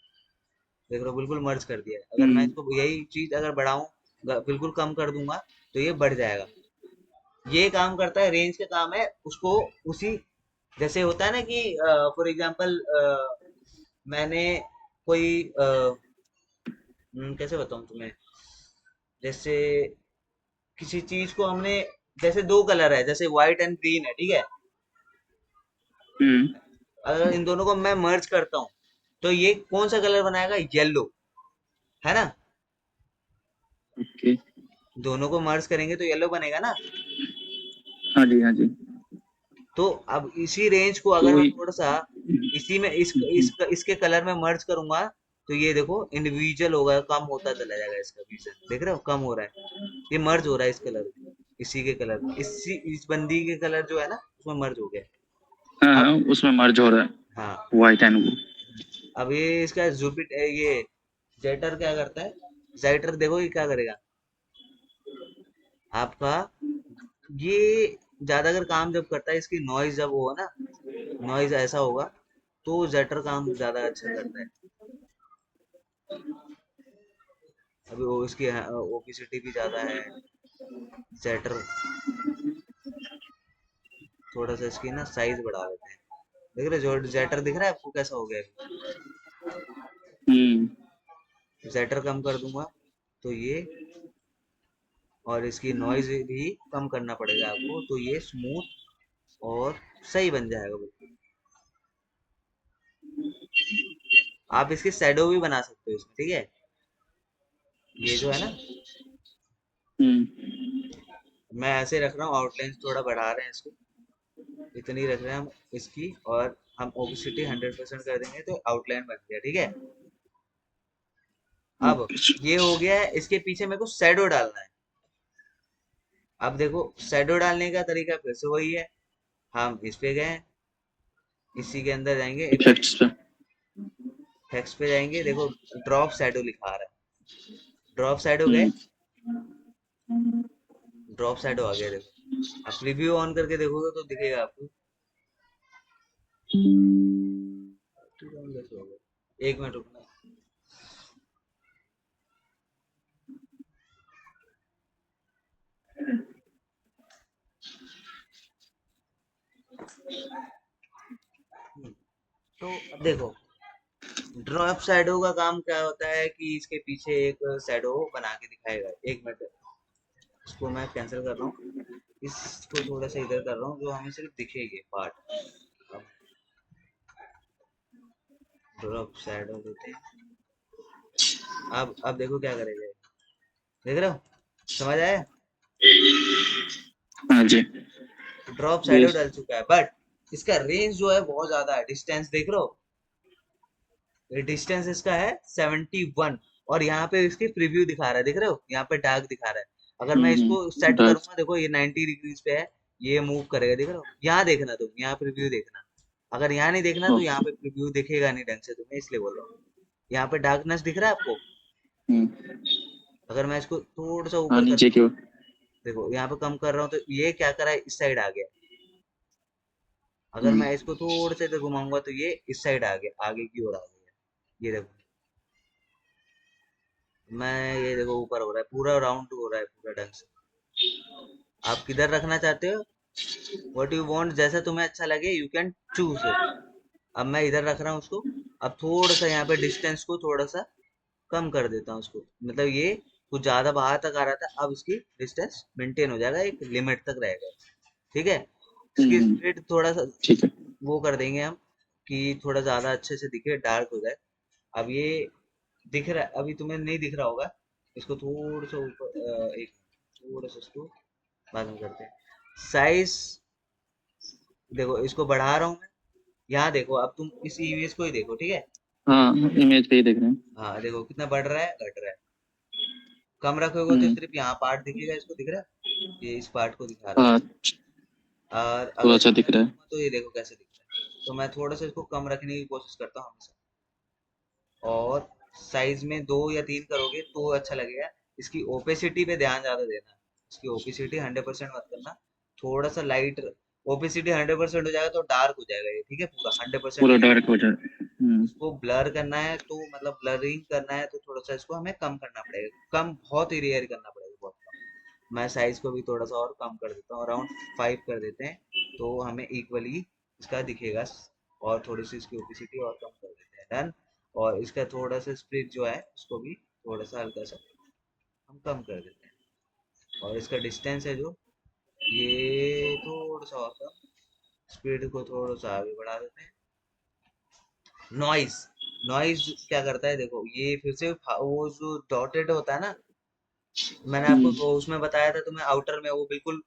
देख रहे हो, बिल्कुल मर्ज कर दिया है। अगर मैं हम्म। इसको यही चीज अगर बढ़ाऊं, बिल्कुल कम कर दूंगा तो ये बढ़ जाएगा। ये काम करता है, रेंज का काम है उसको, उसी जैसे होता है ना कि फॉर एग्जांपल मैंने कोई कैसे बताऊं तुम्हें, जैसे किसी चीज को हमने, जैसे दो कलर है जैसे व्हाइट एंड ग्रीन है, ठीक है। हम्म। अगर इन दोनों को मैं मर्ज करता हूँ तो ये कौन सा कलर बनाएगा, येलो, है ना। ओके। दोनों को मर्ज करेंगे तो येलो बनेगा ना। हाँ जी हाँ जी। तो अब इसी रेंज को तो अगर मैं वही। थोड़ा सा इसी में हम्म। इसके कलर में मर्ज करूंगा तो ये देखो इंडिविजुअल होगा, कम होता चला जाएगा इसका विजन, देख रहे हो कम हो रहा है, ये मर्ज हो रहा है इस कलर में, इसी के कलर में, इस बंदी के कलर जो है ना उसमें मर्ज हो गया। हाँ हाँ, अब उसमें मर्ज हो रहा हाँ, है वाइट एंड वो। अब ये इसका ये जेटर क्या करता है, जेटर देखो ये क्या करेगा आपका, ये ज्यादा अगर काम जब करता है, इसकी नॉइज जब हो ना, नॉइज ऐसा होगा तो जेटर काम ज्यादा अच्छा करता है। अभी वो इसकी ओपेसिटी भी ज्यादा है जेटर, थोड़ा सा इसकी ना साइज बढ़ा लेते हैं। देख रहे जो जेटर दिख रहा है आपको कैसा हो गया है? हम्म। जेटर कम कर दूंगा तो ये, और इसकी नॉइज भी कम करना पड़ेगा आपको, तो ये स्मूथ और सही बन जाएगा बिल्कुल। आप इसकी शैडो भी बना सकते हो इसमें, ठीक है। ये जो है ना, हम्म। मैं ऐसे रख रहा हूँ, आउटलाइन थोड़ा बढ़ा रहे हैं इसको, इतनी रख रहे हैं हम इसकी, और हम ओपेसिटी 100% कर देंगे तो आउटलाइन बन गया, ठीक है। अब ओके। ये हो गया है, इसके पीछे मेरे को शैडो डालना है। अब देखो शैडो डालने का तरीका फिर से वही है, हम इस पे गए, इसी के अंदर जाएंगे, इफेक्ट्स पे। इफेक्ट्स पे जाएंगे, देखो ड्रॉप शैडो लिखा रहा है, ड्रॉप शैडो गए, हम्म। ड्रॉप शैडो आ गया, देखो आप प्रीव्यू ऑन करके देखोगे तो दिखेगा आपको। एक मिनट रुकना। तो अब देखो ड्रॉप शैडो का काम क्या होता है कि इसके पीछे एक शैडो बना के दिखाएगा। एक मिनट, इसको मैं कैंसिल कर रहा हूँ, इसको थोड़ा सा इधर कर रहा हूँ जो हमें सिर्फ दिखेगी पार्ट। अब ड्रॉप शैडो देते हैं। अब देखो क्या करेगा, देख रहे हो, समझ आया? हाँ जी। ड्रॉप ये। शैडो डल चुका है, बट इसका रेंज जो है बहुत ज्यादा है। डिस्टेंस देख रहे हो, ये डिस्टेंस इसका है 71, और यहाँ पे इसकी प्रीव्यू दिखा रहा है, देख रहे हो यहाँ पे डार्क दिखा रहा है। अगर मैं इसको सेट डार्क। करूंगा, देखो ये 90 डिग्रीज पे है, ये मूव करेगा, देख रहे हो। यहाँ देखना, तुम यहाँ प्रीव्यू देखना, अगर यहाँ नहीं देखना तो यहाँ ओके। पे प्रीव्यू दिखेगा नहीं ढंग से, तुम्हें इसलिए बोल रहा हूँ। यहाँ पे डार्कनेस दिख रहा है आपको? हम्म। अगर मैं इसको थोड़ा सा हाँ, ऊपर नीचे करता की हूँ, ओर। देखो यहाँ पे कम कर रहा हूँ तो ये क्या करा है, इस साइड आ गया। अगर हम्म। मैं इसको थोड़ा सा इधर घुमाऊंगा तो ये इस साइड आ गया, आगे की ओर आ गया। ये देखो, मैं ये देखो ऊपर हो रहा है, पूरा राउंड हो रहा है पूरा ढंग से। आप किधर रखना चाहते हो, व्हाट यू वांट, जैसा तुम्हें अच्छा लगे यू कैन चूज इट। अब मैं इधर रख रहा हूँ उसको। अब थोड़ा सा यहाँ पे डिस्टेंस को थोड़ा सा कम कर देता हूँ उसको, मतलब ये कुछ ज्यादा बाहर तक आ रहा था, अब इसकी डिस्टेंस मेंटेन हो जाएगा, एक लिमिट तक रहेगा, ठीक है। इसकी हम्म। स्प्लिट थोड़ा सा ठीक है। वो कर देंगे हम, कि थोड़ा ज्यादा अच्छे से दिखे, डार्क हो जाए। अब ये दिख रहा है, अभी तुम्हें नहीं दिख रहा होगा, इसको थोड़ा सा ऊपर, एक थोड़ा सा इसको बाद में करते हैं। साइज देखो, इसको बढ़ा रहा हूँ मैं, यहाँ देखो, अब तुम इस इमेज को ही देखो, ठीक है। हाँ, इमेज पे ही देख रहे हैं। हाँ देखो कितना बढ़ रहा है, घट रहा है। कम रखोगे तो हम्म। सिर्फ यहाँ पार्ट दिखेगा, इसको दिख रहा है, ये इस पार्ट को दिखा रहा है। हाँ, और थोड़ा अगर सा ज्यादा दिख रहा है। करूंगा तो ये देखो कैसे दिख रहा है। तो मैं थोड़ा सा इसको कम रखने की कोशिश करता हूँ हमेशा, और साइज में 2 या 3 करोगे तो अच्छा लगेगा। इसकी ओपेसिटी पे ध्यान ज्यादा देना, इसकी ओपेसिटी 100% मत करना, थोड़ा सा लाइट। ओपेसिटी 100% हो जाएगा तो डार्क हो जाएगा ये, ठीक है, पूरा 100% पूरा नहीं होगा। डार्क हो जाए। हम्म। इसको ब्लर करना है तो मतलब ब्लरिंग करना है तो थोड़ा सा इसको हमें कम करना पड़ेगा, कम बहुत ही रेयर करना पड़ेगा, बहुत कम। मैं साइज को भी थोड़ा सा और कम कर देता हूँ, अराउंड 5 कर देते हैं, तो हमें इक्वली इसका दिखेगा। और थोड़ी सी इसकी ओपेसिटी और कम कर देते हैं, डन। और इसका थोड़ा सा स्प्लिट जो है उसको भी थोड़ा सा हल्का सा हम कम कर देते हैं। और इसका डिस्टेंस है जो, ये थोड़ा सा और कम, स्पीड को थोड़ा सा आगे बढ़ा देते हैं। नॉइस, नॉइस क्या करता है देखो, ये फिर से वो जो डॉटेड होता है ना, मैंने आपको हम्म। वो उसमें बताया था तुम्हें, आउटर में वो बिल्कुल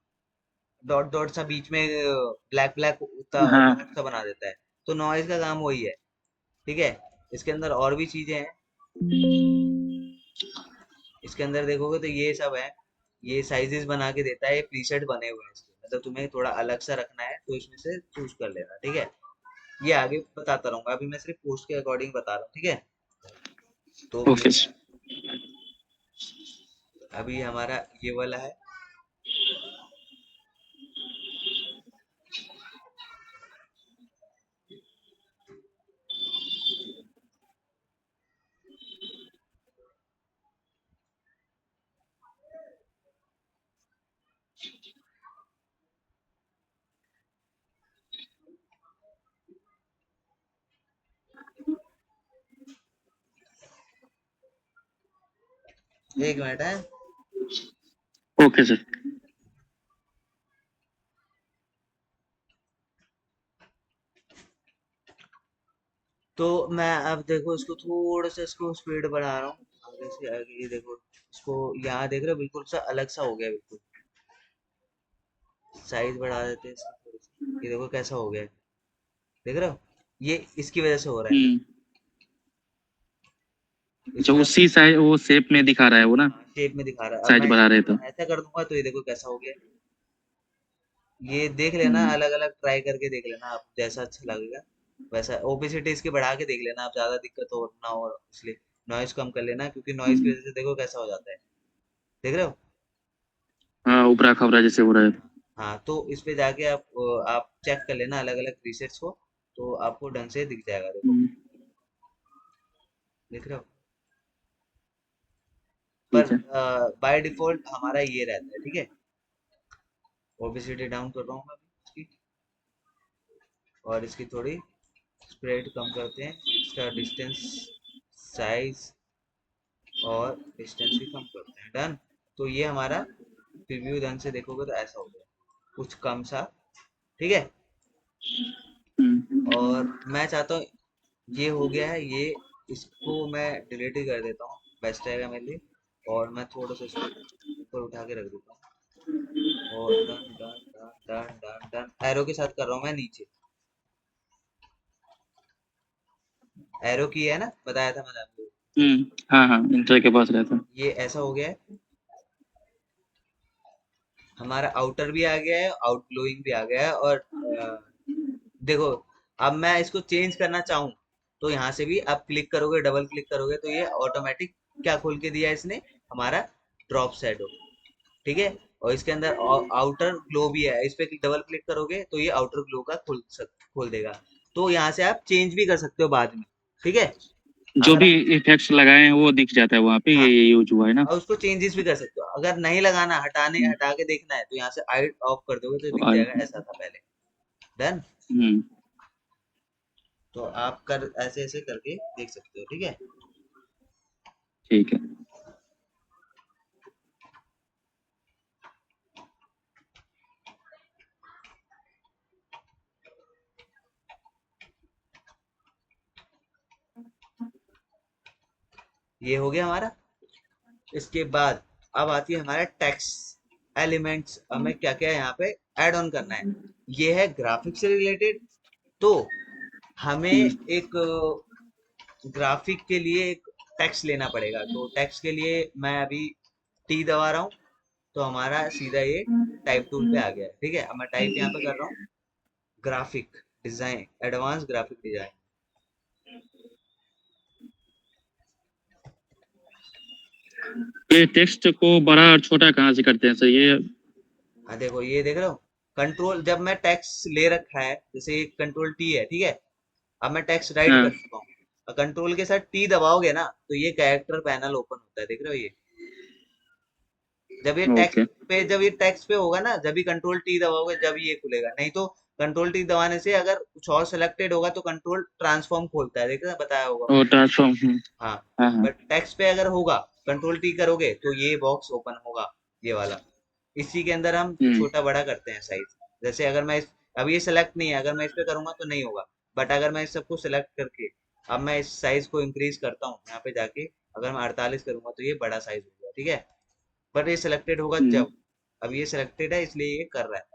डॉट डॉट सा बीच में ब्लैक ब्लैक हाँ। डॉट सा बना देता है। तो नॉइज का काम वही है, ठीक है। इसके अंदर और भी चीजें हैं, इसके अंदर देखोगे तो ये सब है, ये साइजेस बना के देता है, ये प्रीसेट बने हुए हैं इसके, मतलब तुम्हें थोड़ा अलग सा रखना है तो इसमें से चूज कर लेना, ठीक है। ये आगे बताता रहूंगा, अभी मैं सिर्फ पोस्ट के अकॉर्डिंग बता रहा हूँ, ठीक है। तो ओके। मेरा अभी हमारा ये वाला है। एक मिनट है। Okay sir. तो मैं अब देखो इसको थोड़ा सा इसको स्पीड बढ़ा रहा हूँ आगे से आगे। ये देखो इसको यहाँ देख रहे हो बिल्कुल सा अलग सा हो गया बिल्कुल। साइज बढ़ा देते हैं इसका थोड़ी सी। ये देखो कैसा हो गया है, देख रहे हो? ये इसकी वजह से हो रहा है। हम्म। जो इसमें उसी साइज वो शेप में दिखा रहा है वो ना, शेप में दिखा रहा है। अब साइज मैं बढ़ा रहे इसको तो। ऐसा कर दूंगा तो ये देखो कैसा हो गया। ये देख लेना, हम्म। अलग अलग ट्राई करके देख लेना आप, जैसा अच्छा लगेगा वैसा। ओपेसिटी इसकी बढ़ा के देख लेना आप, ज्यादा दिक्कत हो ना हो इसलिए। नॉइज कम कर लेना, क्योंकि नॉइज की हम्म। वजह से देखो कैसा हो जाता है, देख रहे हो? हाँ, उपरा खबरा जैसे हो रहा है। हाँ, तो इस पे जाके आप चेक कर लेना अलग अलग प्रीसेट्स को, तो आपको ढंग से दिख जाएगा। देखो, हम्म। देख रहे हो? पर ठीक है। बाय डिफॉल्ट हमारा ये रहता है, ठीक है। ओपेसिटी डाउन कर रहा हूँ मैं अभी इसकी, और इसकी थोड़ी स्प्रेड कम करते हैं। इसका डिस्टेंस, साइज और डिस्टेंस भी कम करते हैं। डन। तो ये हमारा प्रीव्यू ढंग से देखोगे तो ऐसा हो गया, कुछ कम सा, ठीक है। और हम्म। मैं चाहता हूँ ये हो गया है ये, इसको मैं डिलीट ही कर देता हूँ, बेस्ट रहेगा मेरे लिए। और मैं थोड़ा सा इसको ऊपर उठा के रख देता हूँ। और done done done done done done, arrow के साथ कर रहा हूँ मैं नीचे। एरो की है ना, बताया था मैंने आपको। हाँ हाँ, इंटर के पास रहता है। ये ऐसा हो गया है, हमारा आउटर भी आ गया है, आउटग्लोइंग भी आ गया है। और देखो, अब मैं इसको चेंज करना चाहूँ तो यहाँ से भी आप क्लिक करोगे, डबल क्लिक करोगे तो ये ऑटोमेटिक क्या खोल के दिया है इसने, हमारा ड्रॉप शैडो, ठीक है। और इसके अंदर आउटर ग्लो भी है, इस पे डबल क्लिक करोगे तो ये आउटर ग्लो का खोल देगा। तो यहाँ से आप चेंज भी कर सकते हो बाद में, ठीक है। जो अगर भी आप, इफेक्ट्स लगाए हैं वो दिख जाता है वहाँ पे, हाँ, ये यूज हुआ है ना। और उसको चेंजेस भी कर सकते हो। अगर नहीं लगाना, हटा के देखना है, तो यहाँ से आई ऑफ कर दोगे तो दिख और जाएगा ऐसा था पहले। डन। हम्म। तो आप कर ऐसे ऐसे करके देख सकते हो, ठीक है। ठीक है। ये हो गया हमारा। इसके बाद अब आती है हमारा टेक्स्ट एलिमेंट्स। हमें क्या क्या यहाँ पे ऐड ऑन करना है। ये है ग्राफिक्स से रिलेटेड। तो हमें हम्म। एक ग्राफिक के लिए एक टेक्स्ट लेना पड़ेगा। तो टेक्स्ट के लिए मैं अभी टी दबा रहा हूँ, तो हमारा सीधा ये टाइप टूल पे आ गया है, ठीक है। अब मैं टाइप यहाँ पे कर रहा हूँ, graphic design, advance graphic design. ये टेक्स्ट को बड़ा और छोटा कहाँ से करते हैं सर ये? हाँ देखो, ये देख रहे हो, कंट्रोल, जब मैं टेक्स्ट ले रखा है, जैसे कंट्रोल टी है, ठीक है। अब मैं टेक्स्ट राइट कर हाँ चुका हूँ, कंट्रोल के साथ टी दबाओगे ना तो ये कैरेक्टर पैनल ओपन होता है, देख रहे हो ये। ओके। जब ये टेक्स्ट पे होगा ना, जब भी कंट्रोल टी दबाओगे जब ये खुलेगा। नहीं तो कंट्रोल टी दबाने से अगर कुछ और सिलेक्टेड होगा तो कंट्रोल ट्रांसफॉर्म खोलता है, देखा बताया होगा और मैंने। ट्रांसफॉर्म। हाँ, हाँ हाँ। बट टेक्स्ट पे अगर होगा, कंट्रोल टी करोगे तो ये बॉक्स ओपन होगा, ये वाला। इसी के अंदर हम हम्म। छोटा बड़ा करते हैं साइज। जैसे अगर मैं अब ये सेलेक्ट नहीं है, अगर मैं इस पे करूंगा तो नहीं होगा। बट अगर मैं इस सबको सेलेक्ट करके अब मैं इस साइज को इंक्रीज करता हूँ यहाँ पे जाके, अगर मैं 48 करूंगा तो ये बड़ा साइज हो गया, ठीक है। बट ये सिलेक्टेड होगा हम्म। जब, अब ये सिलेक्टेड है इसलिए ये कर रहा है।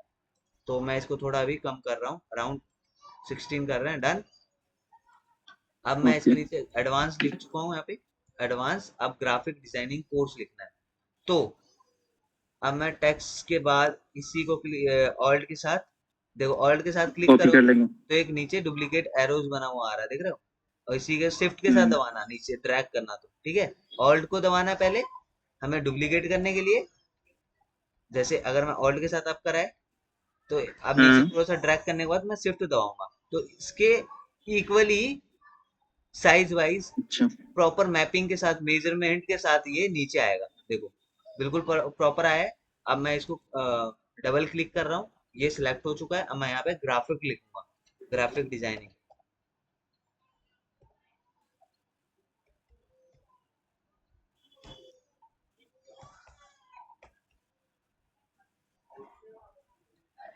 तो मैं इसको थोड़ा अभी कम कर रहा हूँ, अराउंड 16 कर रहे हैं। डन। अब मैं इसके ओके। नीचे एडवांस लिख चुका हूँ यहाँ पे, एडवांस। अब ग्राफिक डिजाइनिंग कोर्स लिखना है। तो अब मैं टेक्स्ट के बाद इसी को ऑल्ट के साथ, देखो ऑल्ट के साथ क्लिक कॉपी कर करोगे लेंगे। तो एक नीचे डुप्लीकेट एरोज बना हुआ आ रहा है, देख रहे हो? और इसी के शिफ्ट के साथ हम्म। दबाना, नीचे ड्रैग करना, तो ठीक है। ऑल्ट को दबाना पहले हमें डुप्लीकेट करने के लिए। जैसे अगर मैं ऑल्ट के साथ अब करा है, तो अब नीचे हाँ। थोड़ा सा ड्रैग करने के बाद मैं शिफ्ट दबाऊंगा तो इसके इक्वली साइज वाइज अच्छा। प्रॉपर मैपिंग के साथ, मेजरमेंट के साथ ये नीचे आएगा, देखो बिल्कुल प्रॉपर आया है। अब मैं इसको डबल क्लिक कर रहा हूँ, ये सिलेक्ट हो चुका है। अब मैं यहाँ पे ग्राफिक लिखूंगा, ग्राफिक डिजाइनिंग।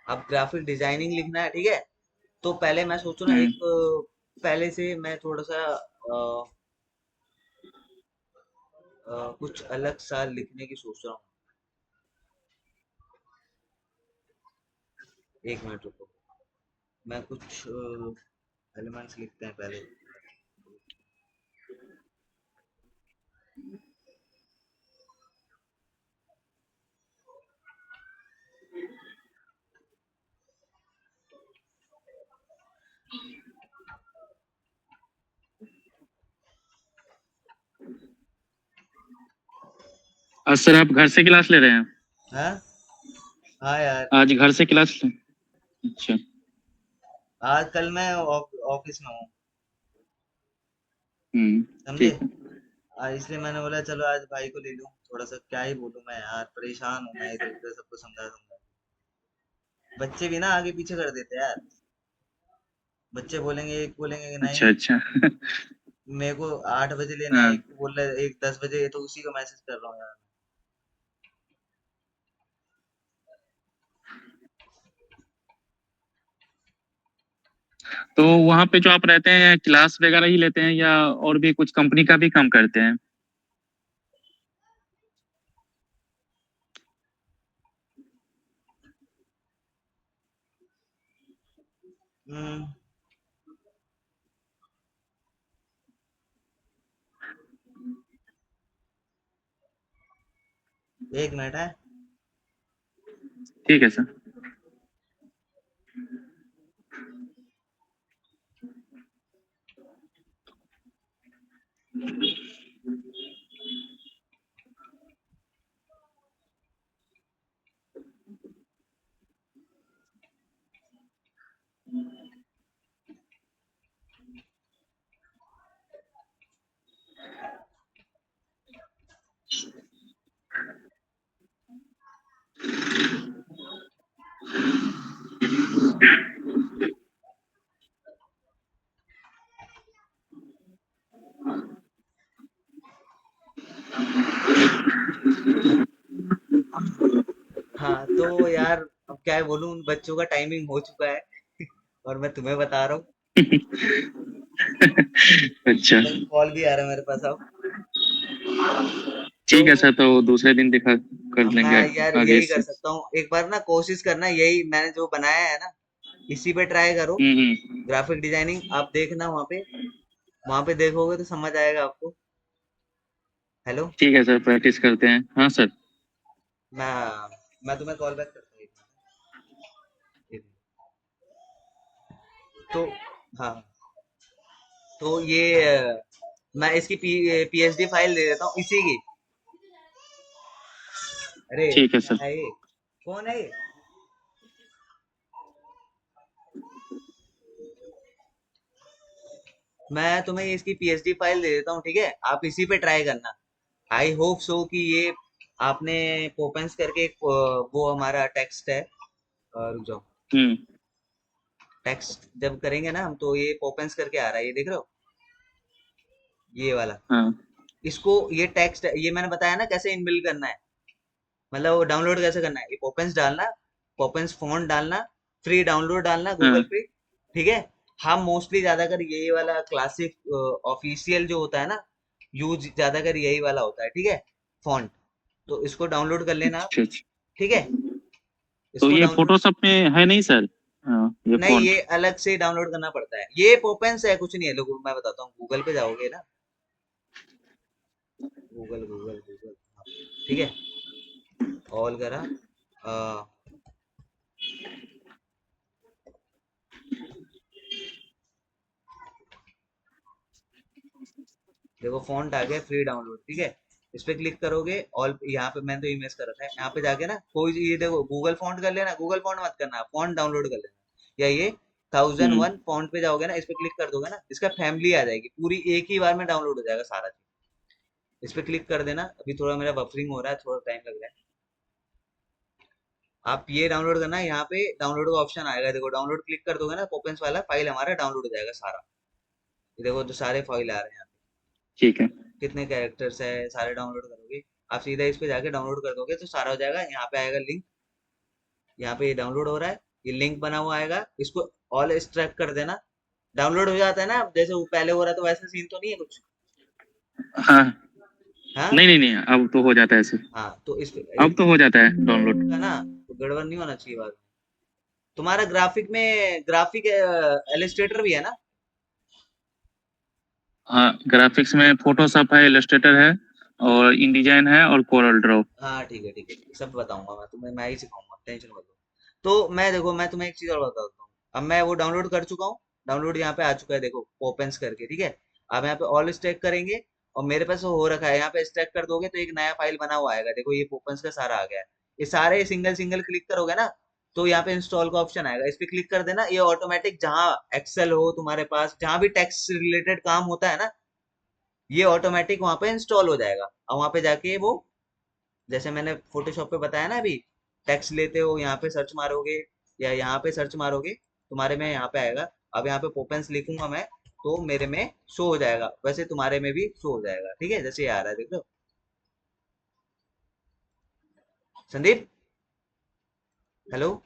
अब ग्राफिक डिजाइनिंग लिखना है, ठीक है। तो पहले मैं सोचू ना हम्म। एक पहले से मैं थोड़ा सा कुछ अलग सा लिखने की सोच रहा हूँ। एक मिनट रुको, मैं कुछ एलिमेंट्स लिखते हैं पहले। आज सर आप घर से क्लास ले रहे हैं? हाँ हाँ यार, आज घर से क्लास ले। अच्छा। आज कल मैं ऑफिस में हूँ, समझे। ठीक है। इसलिए मैंने बोला चलो आज भाई को ले लूँ, थोड़ा सा क्या ही बोलूँ मैं यार, परेशान हूँ मैं इधर उधर सबको समझा समझा। बच्चे भी ना आगे पीछे कर देते हैं यार। बच्चे बोलेंगे एक, बोलेंगे कि अच्छा नहीं अच्छा। मेरे को 8 बजे लेना है, हाँ। एक को बोल रहा है एक 10 बजे, तो उसी को मैसेज कर रहा हूँ यार। तो वहाँ पे जो आप रहते हैं क्लास वगैरह ही लेते हैं या और भी कुछ कंपनी का भी काम करते हैं? हम्म, एक मिनट है। ठीक है सर। हाँ तो यार, अब क्या बोलूं, उन बच्चों का टाइमिंग हो चुका है और मैं तुम्हें बता रहा हूँ। अच्छा। कॉल भी आ रहा है मेरे पास अब। तो ठीक है सर, तो दूसरे दिन दिखा कर मैं लेंगे यार आगे यही कर से। सकता हूँ, एक बार ना कोशिश करना, यही मैंने जो बनाया है ना इसी पे ट्राई करो। हम्म। ग्राफिक डिजाइनिंग आप देखना, वहां पे देखोगे तो समझ आएगा आपको। हेलो, ठीक है सर, प्रैक्टिस करते हैं। हाँ सर। मैं तुम्हें कॉल बैक करता हूँ एक मिनट। तो हाँ, तो ये मैं इसकी पीएचडी फाइल दे देता हूँ इसी की। अरे ठीक है क्या सर। है ये, कौन है ये। मैं तुम्हें इसकी पीएचडी फाइल दे देता हूँ, ठीक है, आप इसी पे ट्राई करना। आई होप सो कि ये आपने पोपेंस करके एक वो हमारा टेक्स्ट है, रुक जाओ। हम्म। टेक्स्ट जब करेंगे ना हम, तो ये पोपेंस करके आ रहा है, ये देख रहे हो, ये वाला। हाँ इसको, ये टेक्स्ट ये मैंने बताया ना कैसे इनबिल्ड करना है, मतलब वो डाउनलोड कैसे करना है। ये पोपेंस डालना, पोपेंस फॉन्ट डालना, फ्री डाउनलोड डालना गूगल हाँ। पे, ठीक है। हम मोस्टली ज्यादा कर यही वाला क्लासिक ऑफिशियल जो होता है ना, यूज ज्यादा कर यही वाला होता है, ठीक है, फॉन्ट। तो इसको डाउनलोड कर लेना आप, अच्छा अच्छा। ठीक है। तो इसको ये डाउनलोड, फोटोशॉप में है नहीं सर? हाँ, ये नहीं ये फॉन्ट। अलग से डाउनलोड करना पड़ता है, ये पोपेंस है, कुछ नहीं है। लोगों मैं बताता हूँ, गूगल पे जाओगे ना, गूगल गूगल गूगल, हाँ, ठीक है, ऑल करा। अ, देखो फॉन्ट आ गया फ्री डाउनलोड, ठीक है। इस पे क्लिक करोगे, ऑल यहाँ पे मैंने तो इमेज कर रखा है, यहाँ पे जाके ना कोई ये देखो गूगल फॉन्ट कर लेना, गूगल फॉन्ट मत करना, फॉन्ट डाउनलोड कर लेना। या ये 1001 फॉन्ट पे जाओगे ना, इस पे क्लिक कर दोगे ना, इसका फैमिली आ जाएगी पूरी, एक ही बार में डाउनलोड हो जाएगा सारा चीज। इस पे क्लिक कर देना। अभी थोड़ा मेरा बफरिंग हो रहा है, थोड़ा टाइम लग रहा है। आप ये डाउनलोड करना, यहाँ पे डाउनलोड का ऑप्शन आएगा, देखो डाउनलोड क्लिक कर दोगे ना, पोपेंस वाला फाइल हमारा डाउनलोड हो जाएगा सारा। ये देखो तो सारे फाइल आ रहे हैं यहाँ ठीक है। पे, कितने कैरेक्टर्स है सारे डाउनलोड करोगे। आप सीधा इस पे जाके डाउनलोड कर दोगे तो सारा हो जाएगा, यहाँ पे आएगा लिंक, यहाँ पे ये डाउनलोड हो रहा है। ये लिंक बना हुआ आएगा, इसको ऑल एक्सट्रैक्ट कर देना, डाउनलोड हो जाता है ना, जैसे वो पहले हो रहा तो वैसा सीन तो नहीं है कुछ। हाँ। हाँ नहीं नहीं नहीं, अब तो हो जाता है ऐसे। हाँ, तो इस अब तो हो जाता है डाउनलोड। का ना, तो गड़बड़ नहीं होना चाहिए बात। तुम्हारा ग्राफिक में ग्राफिक एलिस्ट्रेटर भी है ना? हाँ, ग्राफिक्स में फोटोशॉप है, इलस्ट्रेटर है, और इंडिजाइन है, और कोरल ड्रॉ। हाँ ठीक है ठीक है, सब बताऊंगा मैं तुम्हें, मैं ही सिखाऊंगा, टेंशन मत लो। तो मैं देखो, मैं तुम्हें एक चीज और बताता हूँ। अब मैं वो डाउनलोड कर चुका हूँ, डाउनलोड यहाँ पे आ चुका है, देखो ओपन्स करके, ठीक है। अब यहाँ पे ऑल स्टैक करेंगे, और मेरे पास हो रखा है, यहाँ पे स्टैक कर दोगे तो एक नया फाइल बना हुआ आएगा, देखो ये ओपन्स का सारा आ गया है। ये सारे सिंगल सिंगल क्लिक करोगे ना, तो यहाँ पे इंस्टॉल का ऑप्शन आएगा, इस पे क्लिक कर देना, ये ऑटोमेटिक जहाँ एक्सेल हो तुम्हारे पास, जहाँ भी टैक्स रिलेटेड काम होता है ना, ये ऑटोमेटिक वहां पे इंस्टॉल हो जाएगा। और वहां पे जाके वो, जैसे मैंने फोटोशॉप पे बताया ना अभी, टेक्स्ट लेते हो, यहाँ पे सर्च मारोगे, या यहाँ पे सर्च मारोगे, तुम्हारे में यहाँ पे आएगा। अब यहाँ पे पोपेंस लिखूंगा मैं, तो मेरे में शो हो जाएगा, वैसे तुम्हारे में भी शो हो जाएगा, ठीक है, जैसे ये आ रहा है, देख लो। संदीप, हेलो।